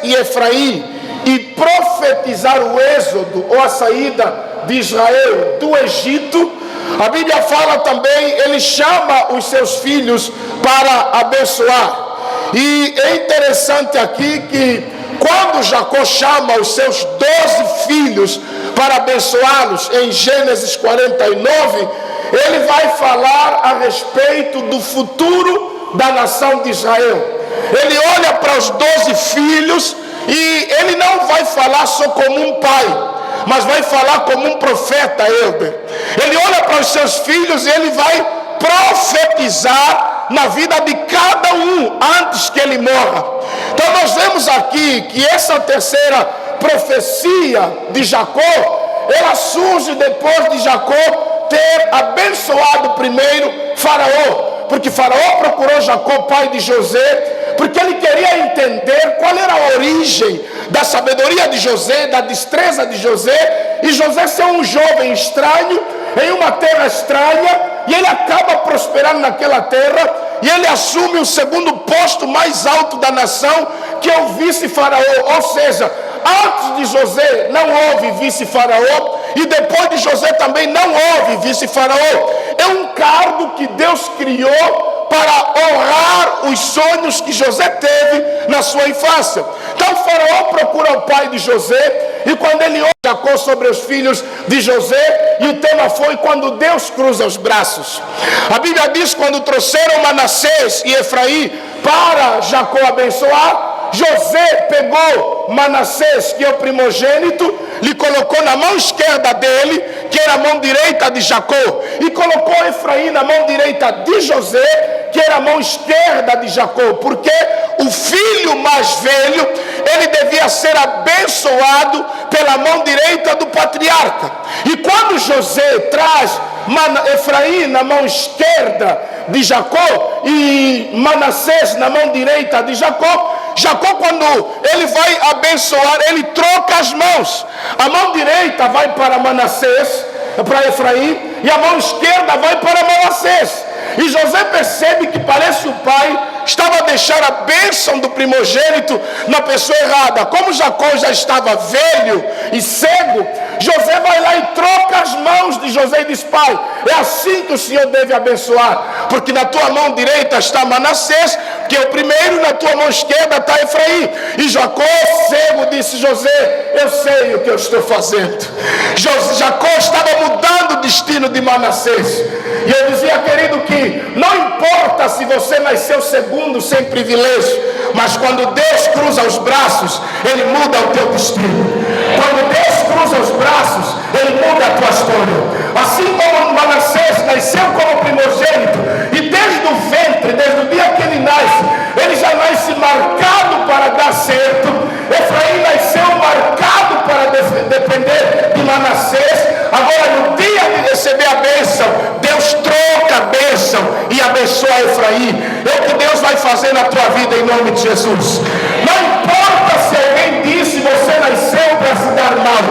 e Efraim e profetizar o êxodo ou a saída de Israel do Egito, a Bíblia fala também, ele chama os seus filhos para abençoar. E é interessante aqui que quando Jacó chama os seus 12 filhos para abençoá-los, em Gênesis 49, ele vai falar a respeito do futuro da nação de Israel. Ele olha para os 12 filhos e ele não vai falar só como um pai, mas vai falar como um profeta, Elber. Ele olha para os seus filhos e ele vai profetizar na vida de cada um antes que ele morra. Então nós vemos aqui que essa terceira profecia de Jacó, ela surge depois de Jacó ter abençoado primeiro Faraó, porque Faraó procurou Jacó, pai de José, porque ele queria entender qual era a origem da sabedoria de José, da destreza de José, e José ser um jovem estranho, em uma terra estranha, e ele acaba prosperando naquela terra, e ele assume o segundo posto mais alto da nação, que é o vice-faraó. Ou seja, antes de José não houve vice-faraó, e depois de José também não houve vice-faraó. É um cargo que Deus criou para honrar os sonhos que José teve na sua infância. Então Faraó procura o pai de José, e quando ele ouve Jacó sobre os filhos de José, e o tema foi quando Deus cruza os braços. A Bíblia diz, quando trouxeram Manassés e Efraim para Jacó abençoar, José pegou Manassés, que é o primogênito, lhe colocou na mão esquerda dele, que era a mão direita de Jacó, e colocou Efraim na mão direita de José, que era a mão esquerda de Jacó, porque o filho mais velho, ele devia ser abençoado pela mão direita do patriarca. E quando José traz Efraim na mão esquerda de Jacó e Manassés na mão direita de Jacó, Jacó, quando ele vai abençoar, ele troca as mãos. A mão direita vai para Manassés, para Efraim, e a mão esquerda vai para Manassés. E José percebe que parece o pai estava a deixar a bênção do primogênito na pessoa errada. Como Jacó já estava velho e cego, José vai lá e troca as mãos de José e diz: pai, é assim que o Senhor deve abençoar, porque na tua mão direita está Manassés, que é o primeiro, na tua mão esquerda está Efraim. E Jacó, cego, disse: José, eu sei o que eu estou fazendo. Jacó estava mudando o destino de Manassés. E eu dizia, querido, que não importa se você nasceu segundo sem privilégio, mas quando Deus cruza os braços, Ele muda o teu destino. Quando Deus cruza os braços, Ele muda a tua história. Assim como Manassés nasceu como primogênito, e desde o ventre, desde o dia que ele nasce, ele já nasce marcado para dar certo. Efraim nasceu marcado para depender de Manassés. Agora, no dia de receber a bênção, Deus troca a bênção e abençoa Efraim. É o que Deus vai fazer na tua vida em nome de Jesus. Não importa se alguém disse você nasceu para se dar mal,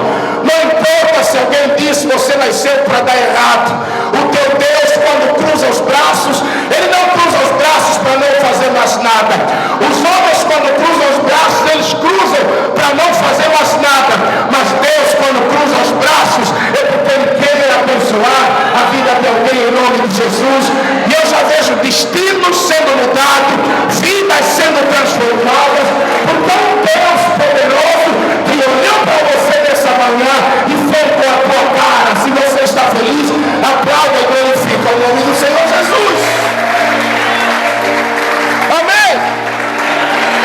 não importa se alguém disse você nasceu para dar errado. O teu Deus, quando cruza os braços, Ele não cruza os braços para não fazer mais nada. Os homens, quando cruzam os braços, eles cruzam para não fazer mais nada. Mas Deus, quando cruza os braços, é porque Ele quer abençoar a vida de alguém em nome de Jesus. E eu já vejo destinos sendo mudados, vidas sendo transformadas, porque é um Deus poderoso que olhou para você nessa manhã e fez com a tua cara. Se você está feliz, aplauda e glorifica o nome do Senhor Jesus. Amém?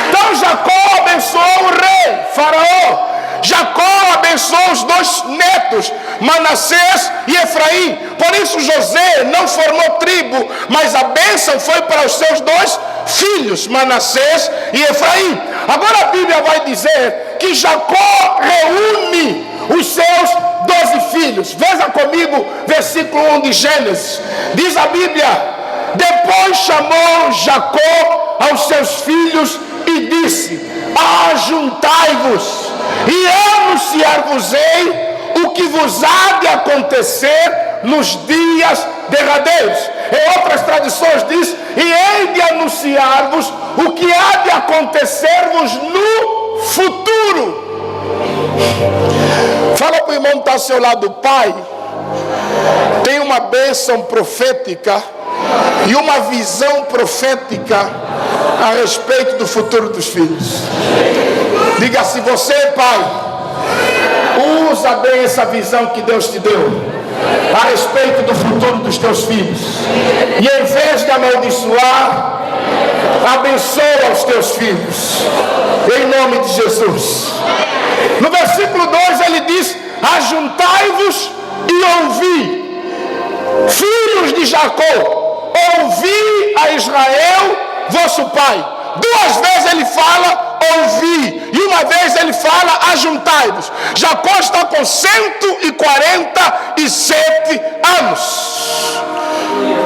Então Jacó abençoou o rei, Faraó. Jacó abençoou os dois netos, Manassés e Efraim. Por isso José não formou tribo, mas a bênção foi para os seus dois filhos, Manassés e Efraim. Agora a Bíblia vai dizer que Jacó reúne os seus 12 filhos. Veja comigo versículo 1 de Gênesis. Diz a Bíblia: depois chamou Jacó aos seus filhos e disse: ajuntai-vos e anunciar-vos-ei o que vos há de acontecer nos dias derradeiros. Em outras traduções diz: e hei de anunciar-vos o que há de acontecer-vos no futuro. Fala para o irmão que está ao seu lado: pai tem uma bênção profética e uma visão profética a respeito do futuro dos filhos. Diga assim: você, pai, usa bem essa visão que Deus te deu a respeito do futuro dos teus filhos, e em vez de amaldiçoar, abençoa os teus filhos, em nome de Jesus. No versículo 2 ele diz: ajuntai-vos e ouvi, filhos de Jacó, ouvi a Israel vosso pai. 2 vezes ele fala ouvi, e uma vez ele fala ajuntai-vos. Jacó está com 147 anos.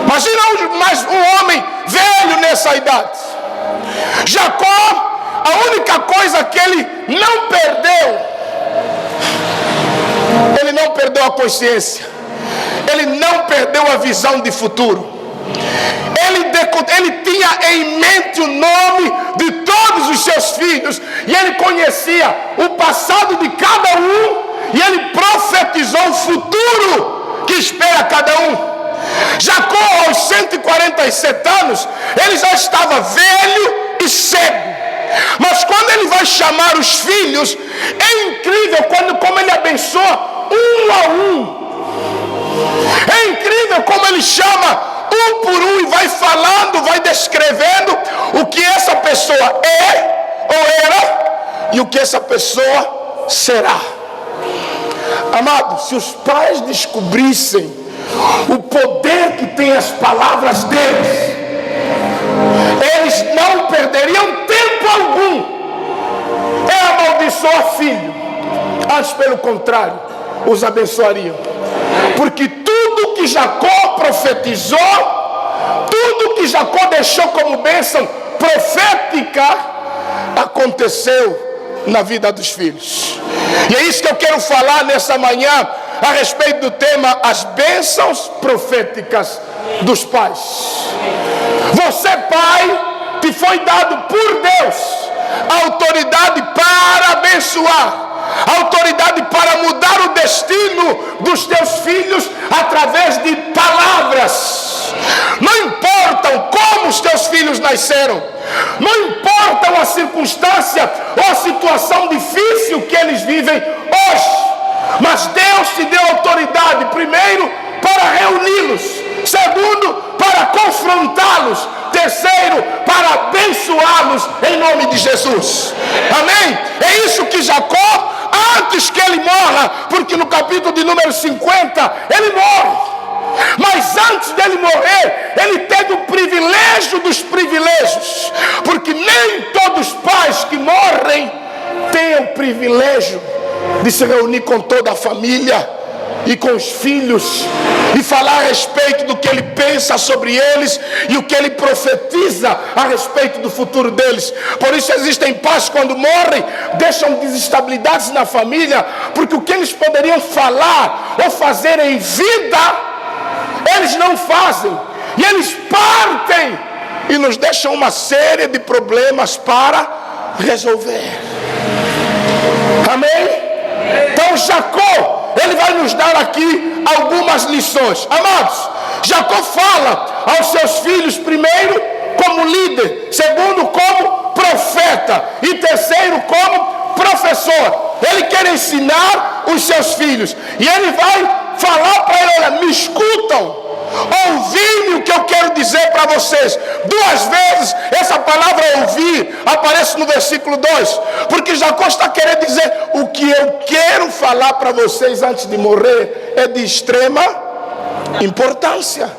Imagina mais um homem velho nessa idade. Jacó, a única coisa que ele não perdeu a consciência, ele não perdeu a visão de futuro. Ele tinha em mente o nome de todos os seus filhos, e ele conhecia o passado de cada um, e ele profetizou o futuro que espera cada um. Jacó, aos 147 anos, ele já estava velho e cego. Mas quando ele vai chamar os filhos, é incrível como ele abençoa um a um. É incrível como ele chama um por um e vai falando, vai descrevendo o que essa pessoa é ou era e o que essa pessoa será. Amado, se os pais descobrissem o poder que tem as palavras deles, eles não perderiam tempo algum em amaldiçoar filho. Antes, pelo contrário, os abençoariam. Porque tudo que Jacó profetizou, tudo que Jacó deixou como bênção profética, aconteceu na vida dos filhos. E é isso que eu quero falar nessa manhã, a respeito do tema: as bênçãos proféticas dos pais. Você, pai, te foi dado por Deus a autoridade para abençoar, a autoridade para mudar o destino dos teus filhos através de palavras. Não importam como os teus filhos nasceram, não importam a circunstância ou a situação difícil que eles vivem hoje, mas Deus te deu autoridade, primeiro, para reuni-los, segundo, para confrontá-los, terceiro, para abençoá-los em nome de Jesus. Amém? É isso que Jacó, antes que ele morra, porque no capítulo de número 50 ele morre, mas antes dele morrer, ele teve o privilégio dos privilégios, porque nem todos os pais que morrem têm o privilégio de se reunir com toda a família e com os filhos e falar a respeito do que ele pensa sobre eles e o que ele profetiza a respeito do futuro deles. Por isso existem pais, quando morrem, deixam desestabilidades na família, porque o que eles poderiam falar ou fazer em vida, eles não fazem, e eles partem e nos deixam uma série de problemas para resolver. Amém? Então Jacó, ele vai nos dar aqui algumas lições. Amados, Jacó fala aos seus filhos, primeiro como líder, segundo como profeta e terceiro como professor. Ele quer ensinar os seus filhos, e ele vai falar para ele: olha, me escutam, ouvi-me o que eu quero dizer para vocês. 2 vezes essa palavra ouvir aparece no versículo 2, porque Jacó está querendo dizer: o que eu quero falar para vocês antes de morrer é de extrema importância.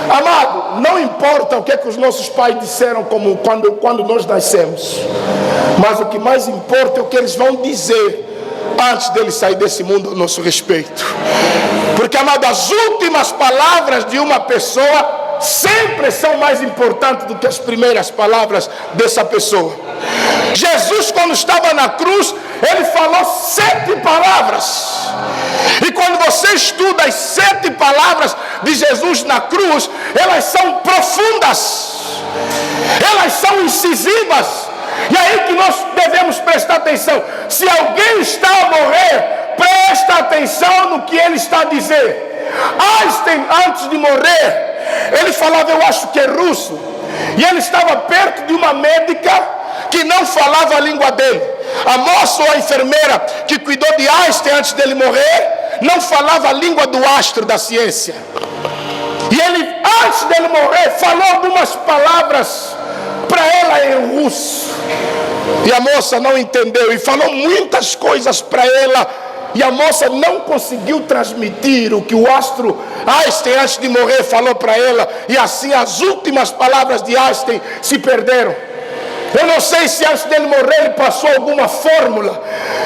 Amado, não importa o que é que os nossos pais disseram como quando nós nascemos, mas o que mais importa é o que eles vão dizer antes dele sair desse mundo a nosso respeito. Porque, amado, as últimas palavras de uma pessoa sempre são mais importantes do que as primeiras palavras dessa pessoa. Jesus, quando estava na cruz, ele falou 7 palavras. E quando você estuda as 7 palavras de Jesus na cruz, elas são profundas, elas são incisivas, E aí que nós devemos prestar atenção. Se alguém está a morrer, presta atenção no que ele está a dizer. Einstein, antes de morrer, ele falava, eu acho que é russo, e ele estava perto de uma médica que não falava a língua dele. A moça ou a enfermeira que cuidou de Einstein antes dele morrer, não falava a língua do astro da ciência. E ele, antes dele morrer, falou algumas palavras para ela em russo. E a moça não entendeu e falou muitas coisas para ela. E a moça não conseguiu transmitir o que o astro Einstein, antes de morrer, falou para ela. E assim as últimas palavras de Einstein se perderam. Eu não sei se antes dele morrer ele passou alguma fórmula.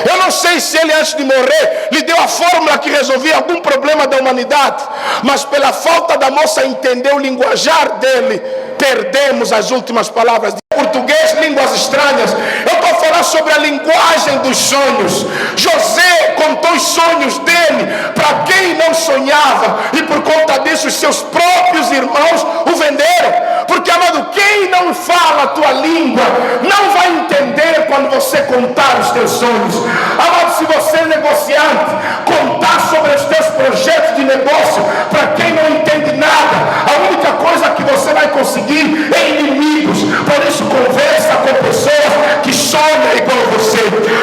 Eu não sei se ele antes de morrer lhe deu a fórmula que resolvia algum problema da humanidade. Mas pela falta da moça entender o linguajar dele, perdemos as últimas palavras. Português, línguas estranhas. Eu estou falando sobre a linguagem dos sonhos. José contou os sonhos dele para quem não sonhava, e por conta disso os seus próprios irmãos o venderam. Porque, amado, quem não fala a tua língua não vai entender quando você contar os teus sonhos. Amado, se você é negociante, contar sobre os teus projetos de negócio para quem não entende nada, a única coisa que você vai conseguir é inimigos. Por isso, conversa com pessoas que sonham igual você,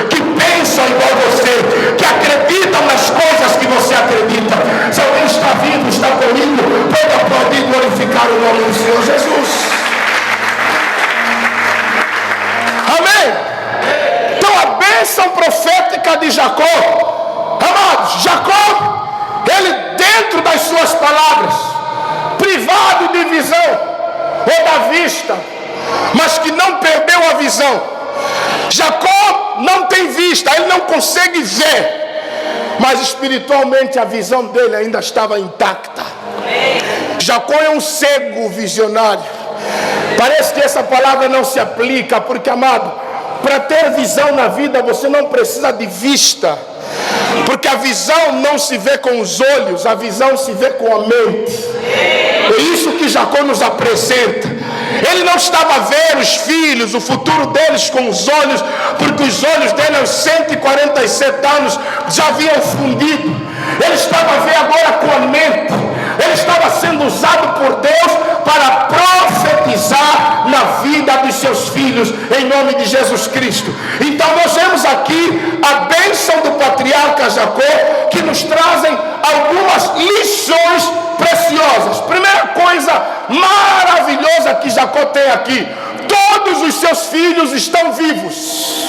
que pensam igual você, que acreditam nas coisas que você acredita. Se alguém está vivo, está comigo, pode aplaudir e glorificar o nome do Senhor Jesus. Amém? Então a bênção profética de Jacó, amados, Jacó, ele dentro das suas palavras, privado de visão ou da vista, mas que não perdeu a visão. Jacó não tem vista, ele não consegue ver, mas espiritualmente a visão dele ainda estava intacta. Jacó é um cego visionário. Parece que essa palavra não se aplica, porque, amado, para ter visão na vida você não precisa de vista, porque a visão não se vê com os olhos, a visão se vê com a mente. É isso que Jacó nos apresenta. Ele não estava a ver os filhos, o futuro deles com os olhos, porque os olhos dele aos 147 anos já haviam fundido. Ele estava a ver agora com a mente. Ele estava sendo usado por Deus para profetizar na vida dos seus filhos, em nome de Jesus Cristo. Então nós vemos aqui a bênção do patriarca Jacó, que nos trazem algumas lições preciosas. Primeira coisa maravilhosa que Jacó tem aqui: todos os seus filhos estão vivos.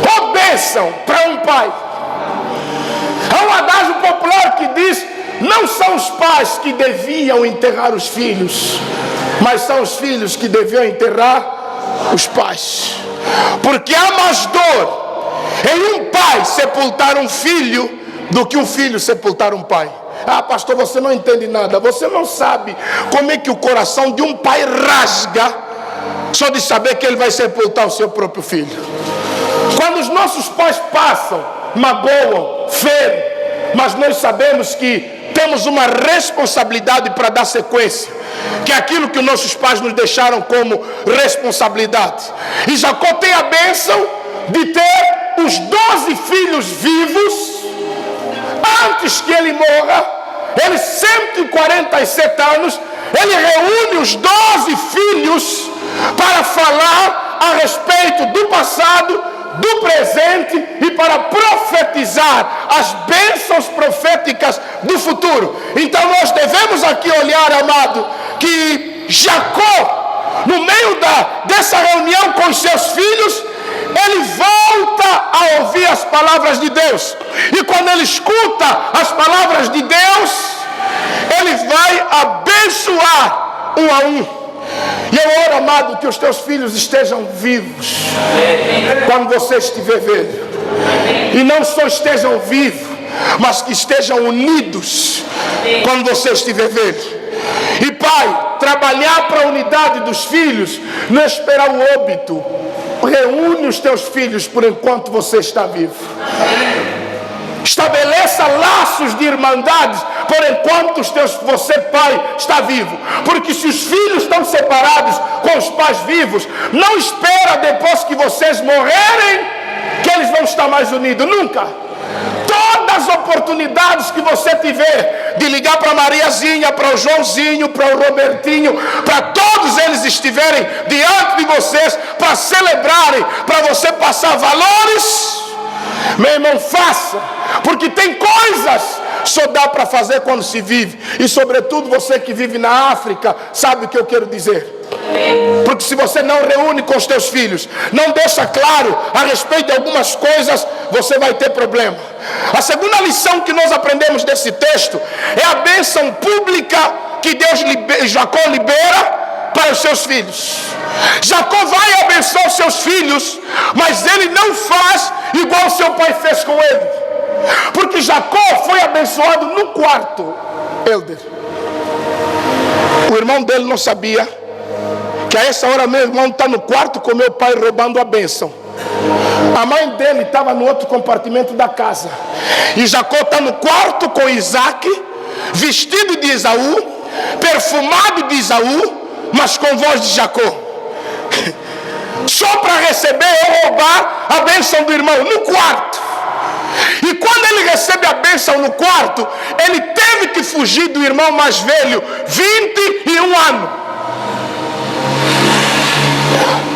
Qual bênção para um pai! Há um adágio popular que diz: não são os pais que deviam enterrar os filhos, mas são os filhos que deviam enterrar os pais. Porque há mais dor em um pai sepultar um filho do que um filho sepultar um pai. Ah, pastor, você não entende nada. Você não sabe como é que o coração de um pai rasga só de saber que ele vai sepultar o seu próprio filho. Quando os nossos pais passam, magoam, ferem, mas nós sabemos que temos uma responsabilidade para dar sequência, que é aquilo que os nossos pais nos deixaram como responsabilidade. E Jacó tem a bênção de ter os 12 filhos vivos. Antes que ele morra, ele 147 anos, ele reúne os 12 filhos para falar a respeito do passado, do presente e para profetizar as bênçãos proféticas do futuro. Então nós devemos aqui olhar, amado, que Jacó, no meio dessa reunião com os seus filhos, ele volta a ouvir as palavras de Deus. E quando ele escuta as palavras de Deus, ele vai abençoar um a um. E eu oro, amado, que os teus filhos estejam vivos quando você estiver velho. E não só estejam vivos, mas que estejam unidos quando você estiver velho. E pai, trabalhar para a unidade dos filhos, não é esperar o óbito. Reúne os teus filhos por enquanto você está vivo. Estabeleça laços laços de irmandade por enquanto você, pai, está vivo. Porque se os filhos estão separados com os pais vivos, não espera depois que vocês morrerem que eles vão estar mais unidos. Nunca. Todas as oportunidades que você tiver de ligar para a Mariazinha, para o Joãozinho, para o Robertinho, para todos eles estiverem diante de vocês, para celebrarem, para você passar valores, meu irmão, faça. Porque tem coisas só dá para fazer quando se vive. E sobretudo você que vive na África sabe o que eu quero dizer. Porque se você não reúne com os teus filhos, não deixa claro a respeito de algumas coisas, você vai ter problema. A segunda lição que nós aprendemos desse texto é a bênção pública que Jacó libera para os seus filhos. Jacó vai abençoar os seus filhos, mas ele não faz igual seu pai fez com ele. Porque Jacó foi abençoado no quarto. Helder, o irmão dele não sabia que a essa hora meu irmão está no quarto com meu pai roubando a bênção. A mãe dele estava no outro compartimento da casa. E Jacó está no quarto com Isaac, vestido de Esaú, perfumado de Esaú, mas com voz de Jacó. Só para receber ou roubar a bênção do irmão no quarto. E quando ele recebe a bênção no quarto, ele teve que fugir do irmão mais velho, 21 anos.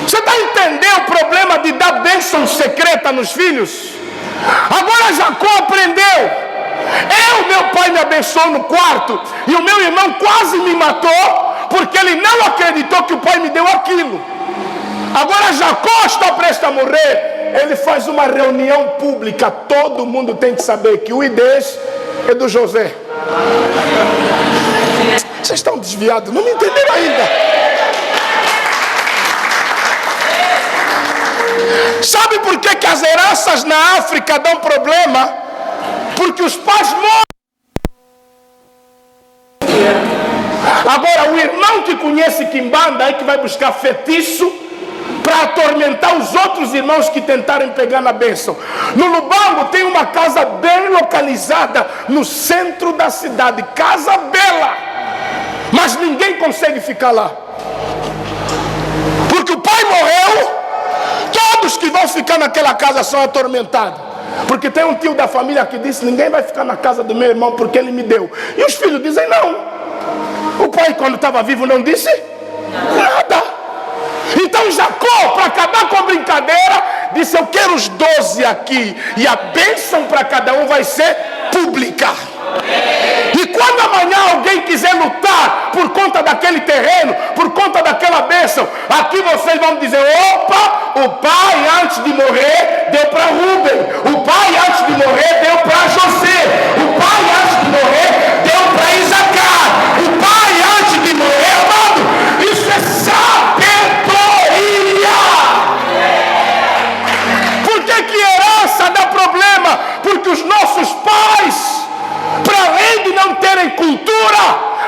Você está entendendo o problema de dar bênção secreta nos filhos? Agora Jacó aprendeu. Meu pai me abençoou no quarto, e o meu irmão quase me matou, porque ele não acreditou que o pai me deu aquilo. Agora Jacó está prestes a morrer. Ele faz uma reunião pública. Todo mundo tem que saber que o idez é do José. Vocês estão desviados, não me entenderam ainda. Sabe por que as heranças na África dão problema? Porque os pais morrem. Agora o irmão que conhece Quimbanda é que vai buscar feitiço para atormentar os outros irmãos que tentarem pegar na bênção. No Lubango tem uma casa bem localizada no centro da cidade, casa bela, mas ninguém consegue ficar lá, porque o pai morreu. Todos que vão ficar naquela casa são atormentados, porque tem um tio da família que disse: ninguém vai ficar na casa do meu irmão porque ele me deu. E os filhos dizem: não, o pai quando estava vivo não disse nada. Então Jacó, para acabar com a brincadeira, disse: eu quero os 12 aqui, e a bênção para cada um vai ser pública. E quando amanhã alguém quiser lutar por conta daquele terreno, por conta daquela bênção, aqui vocês vão dizer: opa, o pai antes de morrer deu para Rubem, o pai antes de morrer deu para José, o pai antes de morrer deu para Isacar, o pai antes de morrer, amado, isso é sabedoria. Por que herança dá problema? Porque os nossos pais, para além de não terem cultura,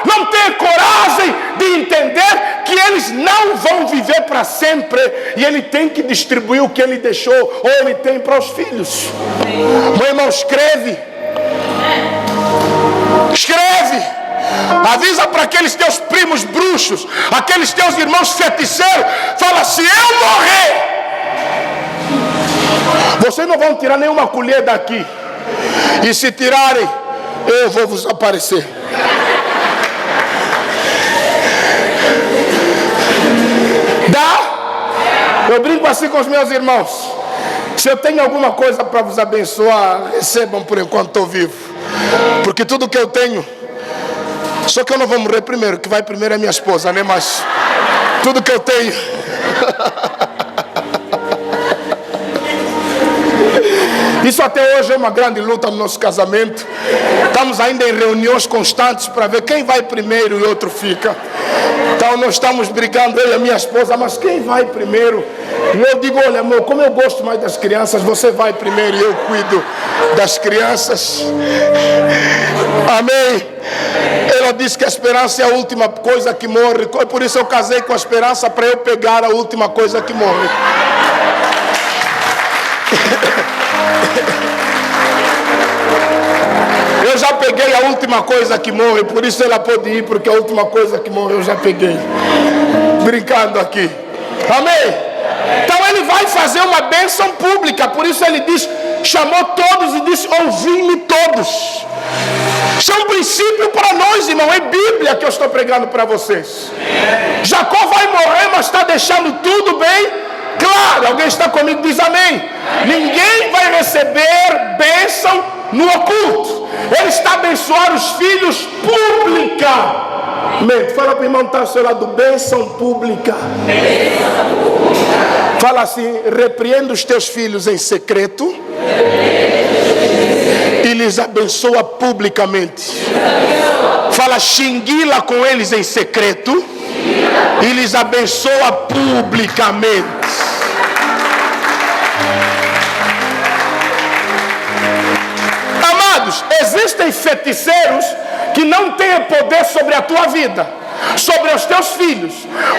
não terem coragem de entender que eles não vão viver para sempre, e ele tem que distribuir o que ele deixou, ou ele tem para os filhos. Meu irmão, escreve, avisa para aqueles teus primos bruxos, aqueles teus irmãos feiticeiros, fala: se eu morrer, vocês não vão tirar nenhuma colher daqui, e se tirarem, eu vou vos aparecer. Dá? Eu brinco assim com os meus irmãos: se eu tenho alguma coisa para vos abençoar, recebam por enquanto estou vivo, porque tudo que eu tenho, só que eu não vou morrer primeiro, que vai primeiro é minha esposa, né? Mas tudo que eu tenho isso até hoje é uma grande luta no nosso casamento. Estamos ainda em reuniões constantes para ver quem vai primeiro e o outro fica. Então nós estamos brigando, eu e a minha esposa, mas quem vai primeiro? E eu digo: olha, amor, como eu gosto mais das crianças, você vai primeiro e eu cuido das crianças. Amém. Ela disse que a esperança é a última coisa que morre, por isso eu casei com a esperança, para eu pegar a última coisa que morre. Eu eu já peguei a última coisa que morre, por isso ela pode ir, porque a última coisa que morre eu já peguei. Brincando aqui. Amém? Então ele vai fazer uma bênção pública, por isso ele diz, chamou todos e disse, ouvi-me todos. Isso é um princípio para nós, irmão, é Bíblia que eu estou pregando para vocês. Jacó vai morrer, mas está deixando tudo bem claro. Alguém está comigo, diz amém. Ninguém vai receber bênção no oculto. Ele está a abençoar os filhos publicamente. Fala para o irmão que está ao seu lado, bênção pública. Fala assim, repreenda os teus filhos em secreto e lhes abençoa publicamente. Fala, xinguila com eles em secreto e lhes abençoa publicamente. Amados, existem feiticeiros que não têm poder sobre a tua vida, sobre os teus filhos.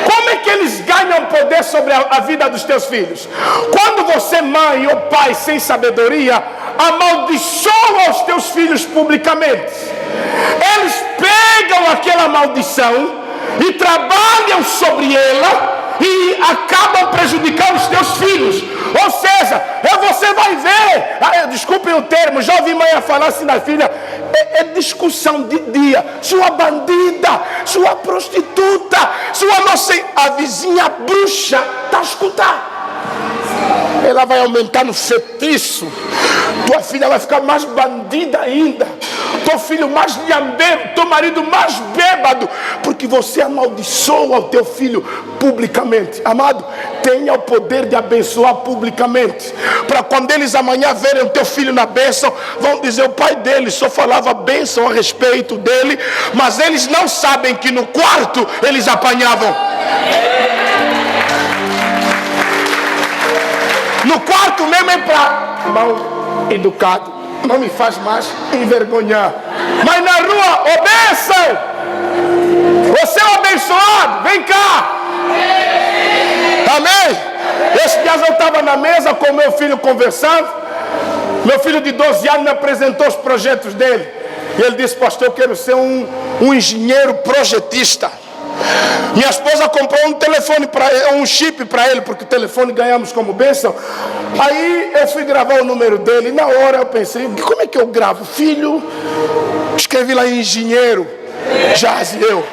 Como é que eles ganham poder sobre a vida dos teus filhos? Quando você, mãe ou pai sem sabedoria, amaldiçoa os teus filhos publicamente. Eles pegam aquela maldição e trabalham sobre ela e acabam prejudicando os teus filhos. Ou seja, você vai ver, desculpem o termo, já ouvi mãe falar assim na filha, é discussão de dia, sua bandida, sua prostituta, sua nossa, a vizinha bruxa, está a escutar. Ela vai aumentar no feitiço, tua filha vai ficar mais bandida ainda, teu filho mais lhambeiro, teu marido mais bêbado, porque você amaldiçoa o teu filho publicamente. Amado, tenha o poder de abençoar publicamente, para quando eles amanhã verem o teu filho na bênção, vão dizer, o pai dele só falava bênção a respeito dele, mas eles não sabem que no quarto eles apanhavam. No quarto mesmo é para mal educado, não me faz mais envergonhar. Mas na rua, ô bênção, você é um abençoado, vem cá. Amém? Esse dia eu estava na mesa com meu filho conversando. Meu filho de 12 anos me apresentou os projetos dele. E ele disse, pastor, eu quero ser um engenheiro projetista. Minha esposa comprou um telefone um chip para ele, porque o telefone ganhamos como bênção. Aí eu fui gravar o número dele, e na hora eu pensei, como é que eu gravo? Filho, escrevi lá engenheiro, Jaziel.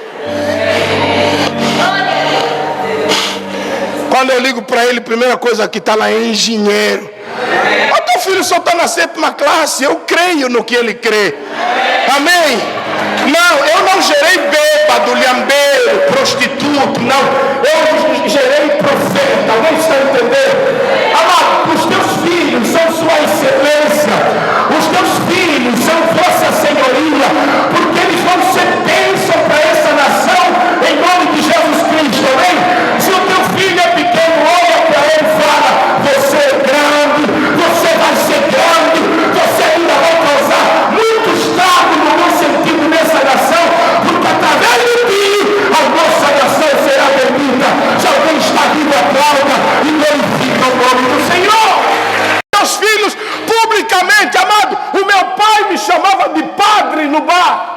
Quando eu ligo para ele, a primeira coisa que está lá é engenheiro. O teu filho só está na 7ª classe, eu creio no que ele crê. Amém? Não, eu não gerei bêbado, lhambeiro, prostituto, não. Eu gerei profeta. Alguém está entendendo? Amado, os teus filhos são sua excelência. Os teus filhos são vossa senhoria, porque eles vão ser bênção para essa nação, em nome de Jesus Cristo. Amém? Se o teu filho é pequeno, olha para ele e fala, você é grande, você vai ser grande, você ainda vai causar muito estrago no bom sentido nessa nação, porque através de ti a nossa nação será bendita. Se alguém está vivo, aplauda e glorifica o nome do Senhor. Meus filhos, publicamente, amado, o meu pai me chamava de padre no bar.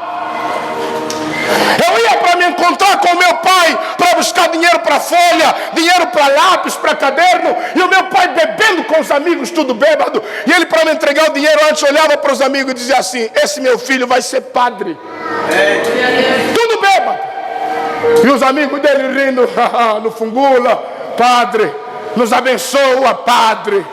Eu ia para me encontrar com o meu pai para buscar dinheiro para folha, dinheiro para lápis, para caderno, e o meu pai bebendo com os amigos, tudo bêbado, e ele, para me entregar o dinheiro, antes olhava para os amigos e dizia assim, esse meu filho vai ser padre. Tudo bêbado. E os amigos dele rindo, no fungula, padre, nos abençoa, padre.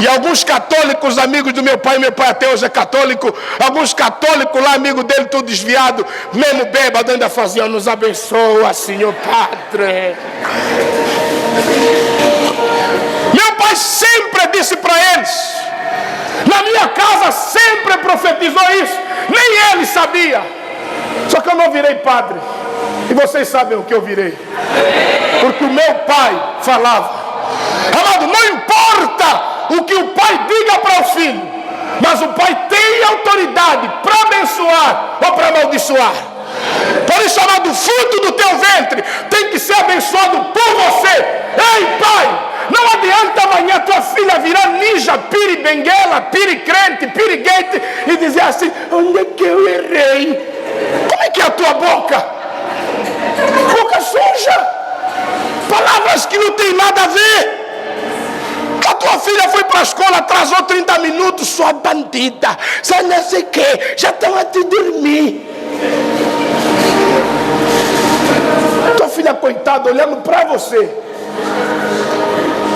E alguns católicos, amigos do meu pai até hoje é católico, alguns católicos lá, amigo dele, tudo desviado, mesmo bêbado, ainda faziam, nos abençoa, Senhor Padre. Meu pai sempre disse para eles, na minha casa sempre profetizou isso, nem ele sabia, só que eu não virei padre, e vocês sabem o que eu virei, porque o meu pai falava. Amado, não importa o que o pai diga para o filho, mas o pai tem autoridade para abençoar ou para amaldiçoar. Por isso, amado, o fruto do teu ventre tem que ser abençoado por você. Ei, pai, Não adianta amanhã tua filha virar ninja, piri benguela, piri crente, piriguete e dizer assim: onde é que eu errei? Como é que é a tua boca? Boca suja. Palavras que não tem nada a ver. A tua filha foi para a escola, atrasou 30 minutos, sua bandida, só não sei o que, já estão a te dormir. Tua filha, coitada, olhando para você.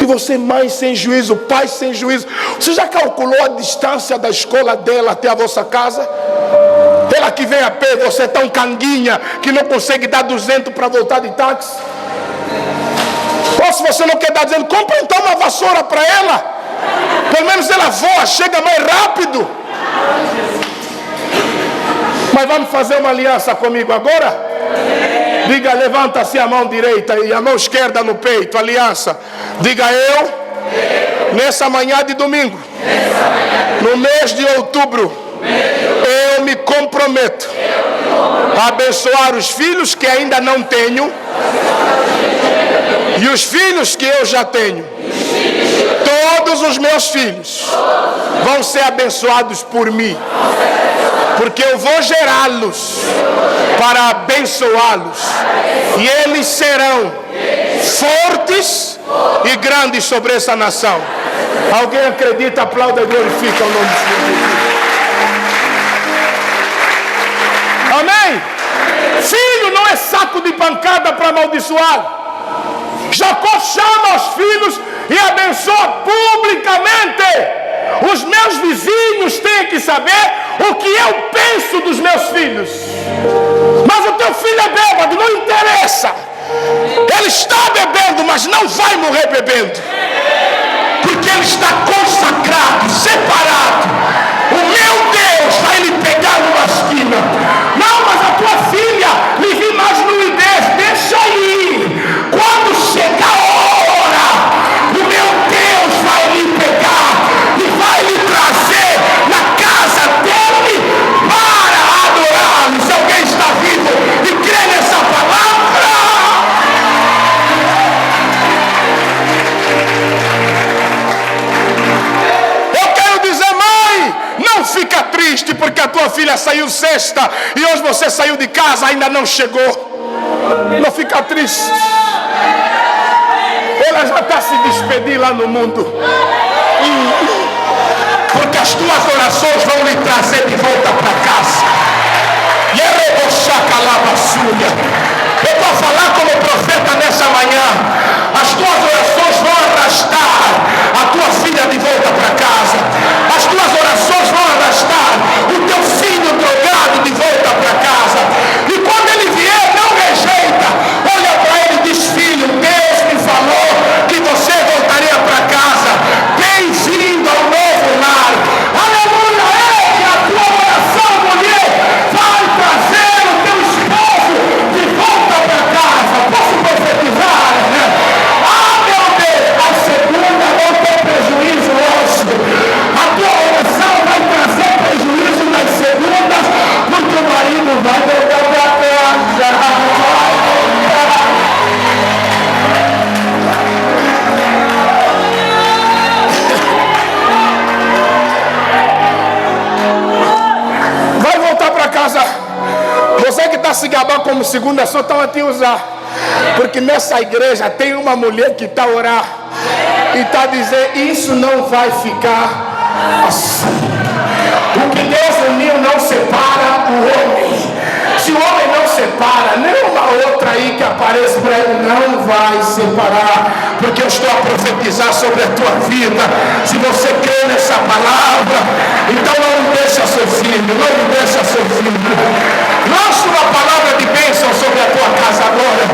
E você, mãe sem juízo, pai sem juízo. Você já calculou a distância da escola dela até a vossa casa? Ela que vem a pé, você é tão canguinha que não consegue dar 200 para voltar de táxi? Ou se você não quer dar dizendo, compra então uma vassoura para ela. Pelo menos ela voa, chega mais rápido. Mas vamos fazer uma aliança comigo agora? Diga, levanta-se a mão direita e a mão esquerda no peito, aliança. Diga, eu, nessa manhã de domingo, no mês de outubro, eu me comprometo a abençoar os filhos que ainda não tenho e os filhos que eu já tenho. Todos os meus filhos vão ser abençoados por mim, porque eu vou gerá-los para abençoá-los, e eles serão fortes e grandes sobre essa nação. Alguém acredita, aplauda e glorifica o nome de Jesus. Amém? Filho não é saco de pancada para amaldiçoar. Jacó chama os filhos e abençoa publicamente. Os meus vizinhos têm que saber o que eu penso dos meus filhos. Mas o teu filho é bêbado, não interessa. Ele está bebendo, mas não vai morrer bebendo, porque ele está consagrado, separado. O meu Deus vai lhe pegar numa esquina. Não, mas a tua filha lhe vi mais nudez. Deixa ir. Quando chegar a hora, o meu Deus vai lhe pegar e vai lhe trazer na casa dele para adorá-lo. Se alguém está vivo e crê nessa palavra, eu quero dizer, mãe, não fica triste porque a tua filha saiu sexta e hoje você saiu de casa, ainda não chegou. Não fica triste. Ela já está se despedindo lá no mundo, porque as tuas orações vão lhe trazer de volta para casa. E eu estou a falar como profeta nessa manhã. As tuas orações vão arrastar a tua filha de volta para casa. As tuas orações vão arrastar o teu filho drogado de volta para casa. E quando ele vier, não rejeita. Olha para ele e diz: filho, Deus me falou que você voltaria para casa. Bem-vindo ao novo lar. Aleluia! Ei, a tua oração, mulher, vai trazer o teu esposo de volta para casa. Posso profetizar? Ah, meu Deus, a segunda não tem prejuízo hoje. A tua oração vai trazer prejuízo nas segundas, porque o marido vai voltar para casa. Vai voltar para casa. Você que está se gabando como segunda, só estão a te usar. Porque nessa igreja tem uma mulher que está a orar e está a dizer: isso não vai ficar assim. O que Deus uniu não separa o homem. Se o homem não separa, nenhuma outra aí que apareça para ele não vai separar. Porque eu estou a profetizar sobre a tua vida. Se você crê nessa palavra, então não deixa seu filho, não deixa seu filho. Lança uma palavra de bênção sobre a tua casa agora.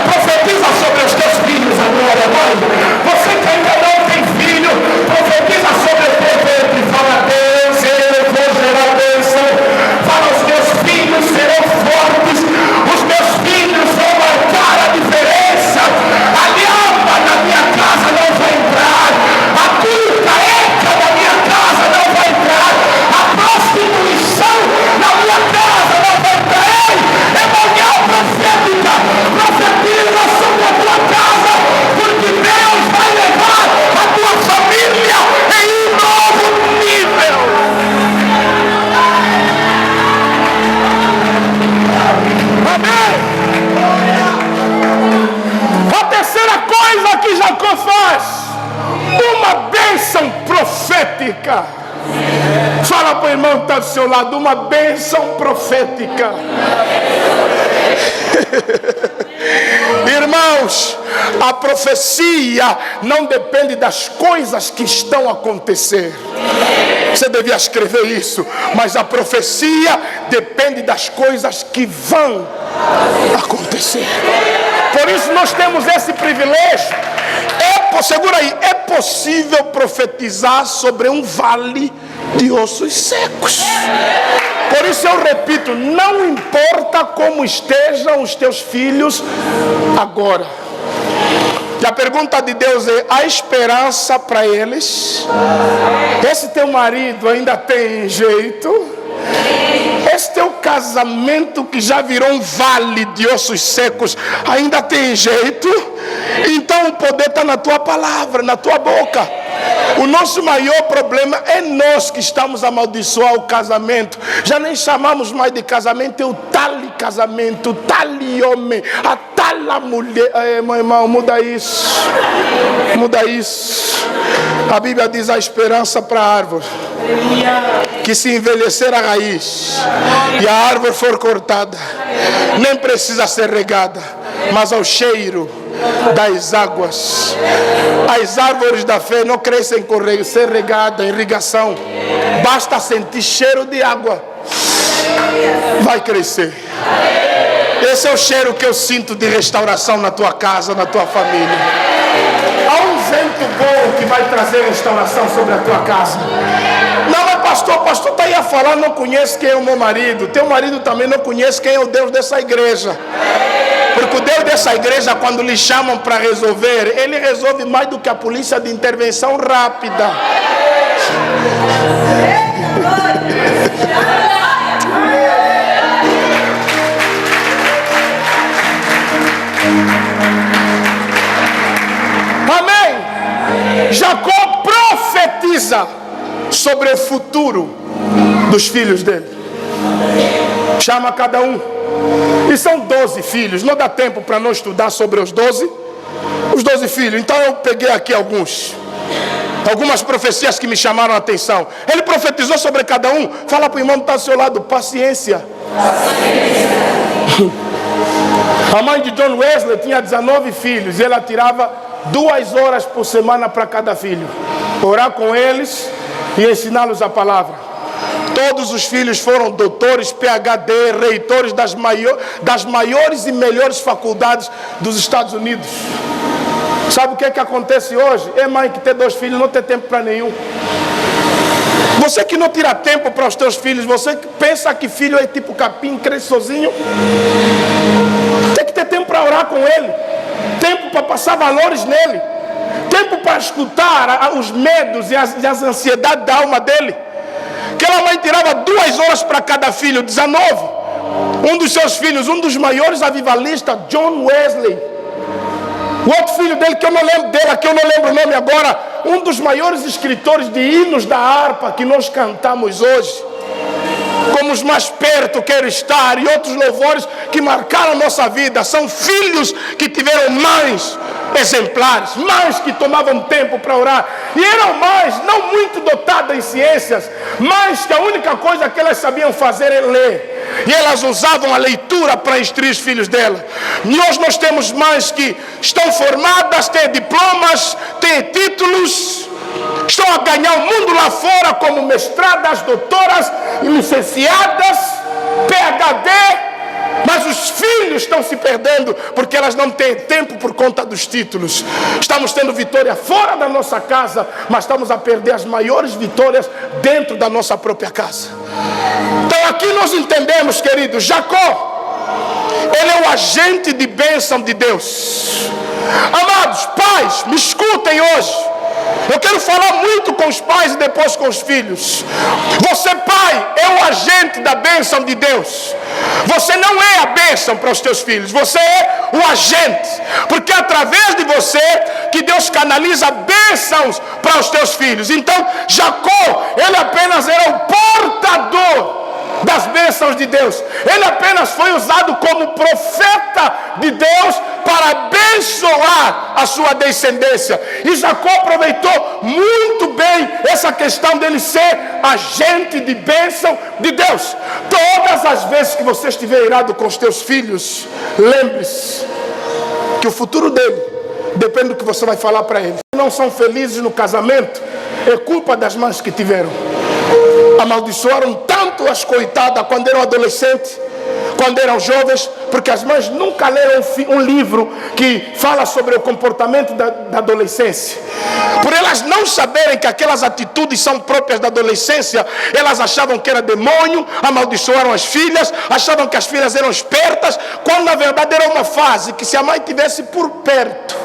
Profetiza sobre os teus filhos agora, mãe. Você que ainda não tem filho, profetiza sobre o teu ventre. Fala: Deus, eu vou gerar bênção. Fala: os meus filhos serão fortes. Os meus filhos vão marcar a diferença. A lhama na minha casa não vai entrar. A culpa da minha casa não vai entrar. A prostituição na minha casa profética. Fala para o irmão que está do seu lado, uma bênção profética. Irmãos, a profecia não depende das coisas que estão a acontecer. Você devia escrever isso. Mas a profecia depende das coisas que vão acontecer. Por isso nós temos esse privilégio. Segura aí, é possível profetizar sobre um vale de ossos secos. Por isso eu repito, não importa como estejam os teus filhos agora. E a pergunta de Deus é: há esperança para eles? Esse teu marido ainda tem jeito? Esse teu casamento que já virou um vale de ossos secos ainda tem jeito? Então o poder está na tua palavra, na tua boca. O nosso maior problema é nós que estamos a amaldiçoar o casamento. Já nem chamamos mais de casamento, é o tali casamento, o tali homem, a tala mulher. Meu irmão, muda isso. Muda isso. A Bíblia diz: a esperança para a árvore que se envelhecer a raiz e a árvore for cortada, nem precisa ser regada, mas ao cheiro das águas. As árvores da fé não crescem com ser regada, irrigação. Basta sentir cheiro de água, vai crescer. Esse é o cheiro que eu sinto de restauração na tua casa, na tua família. Há um vento bom que vai trazer restauração sobre a tua casa. Não, mas pastor, o pastor está aí a falar, não conhece quem é o meu marido. Teu marido também não conhece quem é o Deus dessa igreja. Porque o Deus dessa igreja, quando lhe chamam para resolver, ele resolve mais do que a polícia de intervenção rápida. Amém? Jacó profetiza sobre o futuro dos filhos dele. Chama cada um. E são 12 filhos. Não dá tempo para não estudar sobre os 12 filhos. Então eu peguei aqui algumas profecias que me chamaram a atenção. Ele profetizou sobre cada um. Fala para o irmão que está ao seu lado: paciência. A mãe de John Wesley tinha 19 filhos. E ela tirava 2 horas por semana para cada filho, orar com eles e ensiná-los a palavra. Todos os filhos foram doutores, PhD, reitores das maiores e melhores faculdades dos Estados Unidos. Sabe o que é que acontece hoje? É mãe que tem 2 filhos, não tem tempo para nenhum. Você que não tira tempo para os teus filhos, você que pensa que filho é tipo capim, cresce sozinho. Tem que ter tempo para orar com ele, tempo para passar valores nele, tempo para escutar os medos e as ansiedades da alma dele. Aquela mãe tirava 2 horas para cada filho, 19. Um dos seus filhos, um dos maiores avivalistas, John Wesley. O outro filho dele, que eu não lembro o nome agora, um dos maiores escritores de hinos da harpa que nós cantamos hoje. Como os mais perto quero estar, e outros louvores que marcaram a nossa vida. São filhos que tiveram mães exemplares, mães que tomavam tempo para orar, e eram mães não muito dotadas em ciências, mas que a única coisa que elas sabiam fazer é ler, e elas usavam a leitura para instruir os filhos dela. E hoje nós temos mães que estão formadas, têm diplomas, têm títulos, estão a ganhar o mundo lá fora como mestradas, doutoras e licenciadas, PhD, mas os filhos estão se perdendo porque elas não têm tempo por conta dos títulos. Estamos tendo vitória fora da nossa casa, mas estamos a perder as maiores vitórias dentro da nossa própria casa. Então aqui nós entendemos, queridos, Jacó, ele é o agente de bênção de Deus. Amados pais, me escutem hoje. Eu quero falar muito com os pais e depois com os filhos. Você, pai, é o agente da bênção de Deus. Você não é a bênção para os teus filhos, você é o agente, porque é através de você que Deus canaliza bênçãos para os teus filhos. Então Jacó, ele apenas era o portador das bênçãos de Deus. Ele apenas foi usado como profeta de Deus para abençoar a sua descendência. E Jacó aproveitou muito bem essa essa questão dele ser agente de bênção de Deus. Todas as vezes que você estiver irado com os teus filhos, lembre-se que o futuro dele depende do que você vai falar para eles. Se não são felizes no casamento, é culpa das mães que tiveram. Amaldiçoaram tanto as coitadas quando eram adolescentes, quando eram jovens, porque as mães nunca leram um livro que fala sobre o comportamento da adolescência. Por elas não saberem que aquelas atitudes são próprias da adolescência, elas achavam que era demônio, amaldiçoaram as filhas, achavam que as filhas eram espertas, quando na verdade era uma fase que, se a mãe tivesse por perto,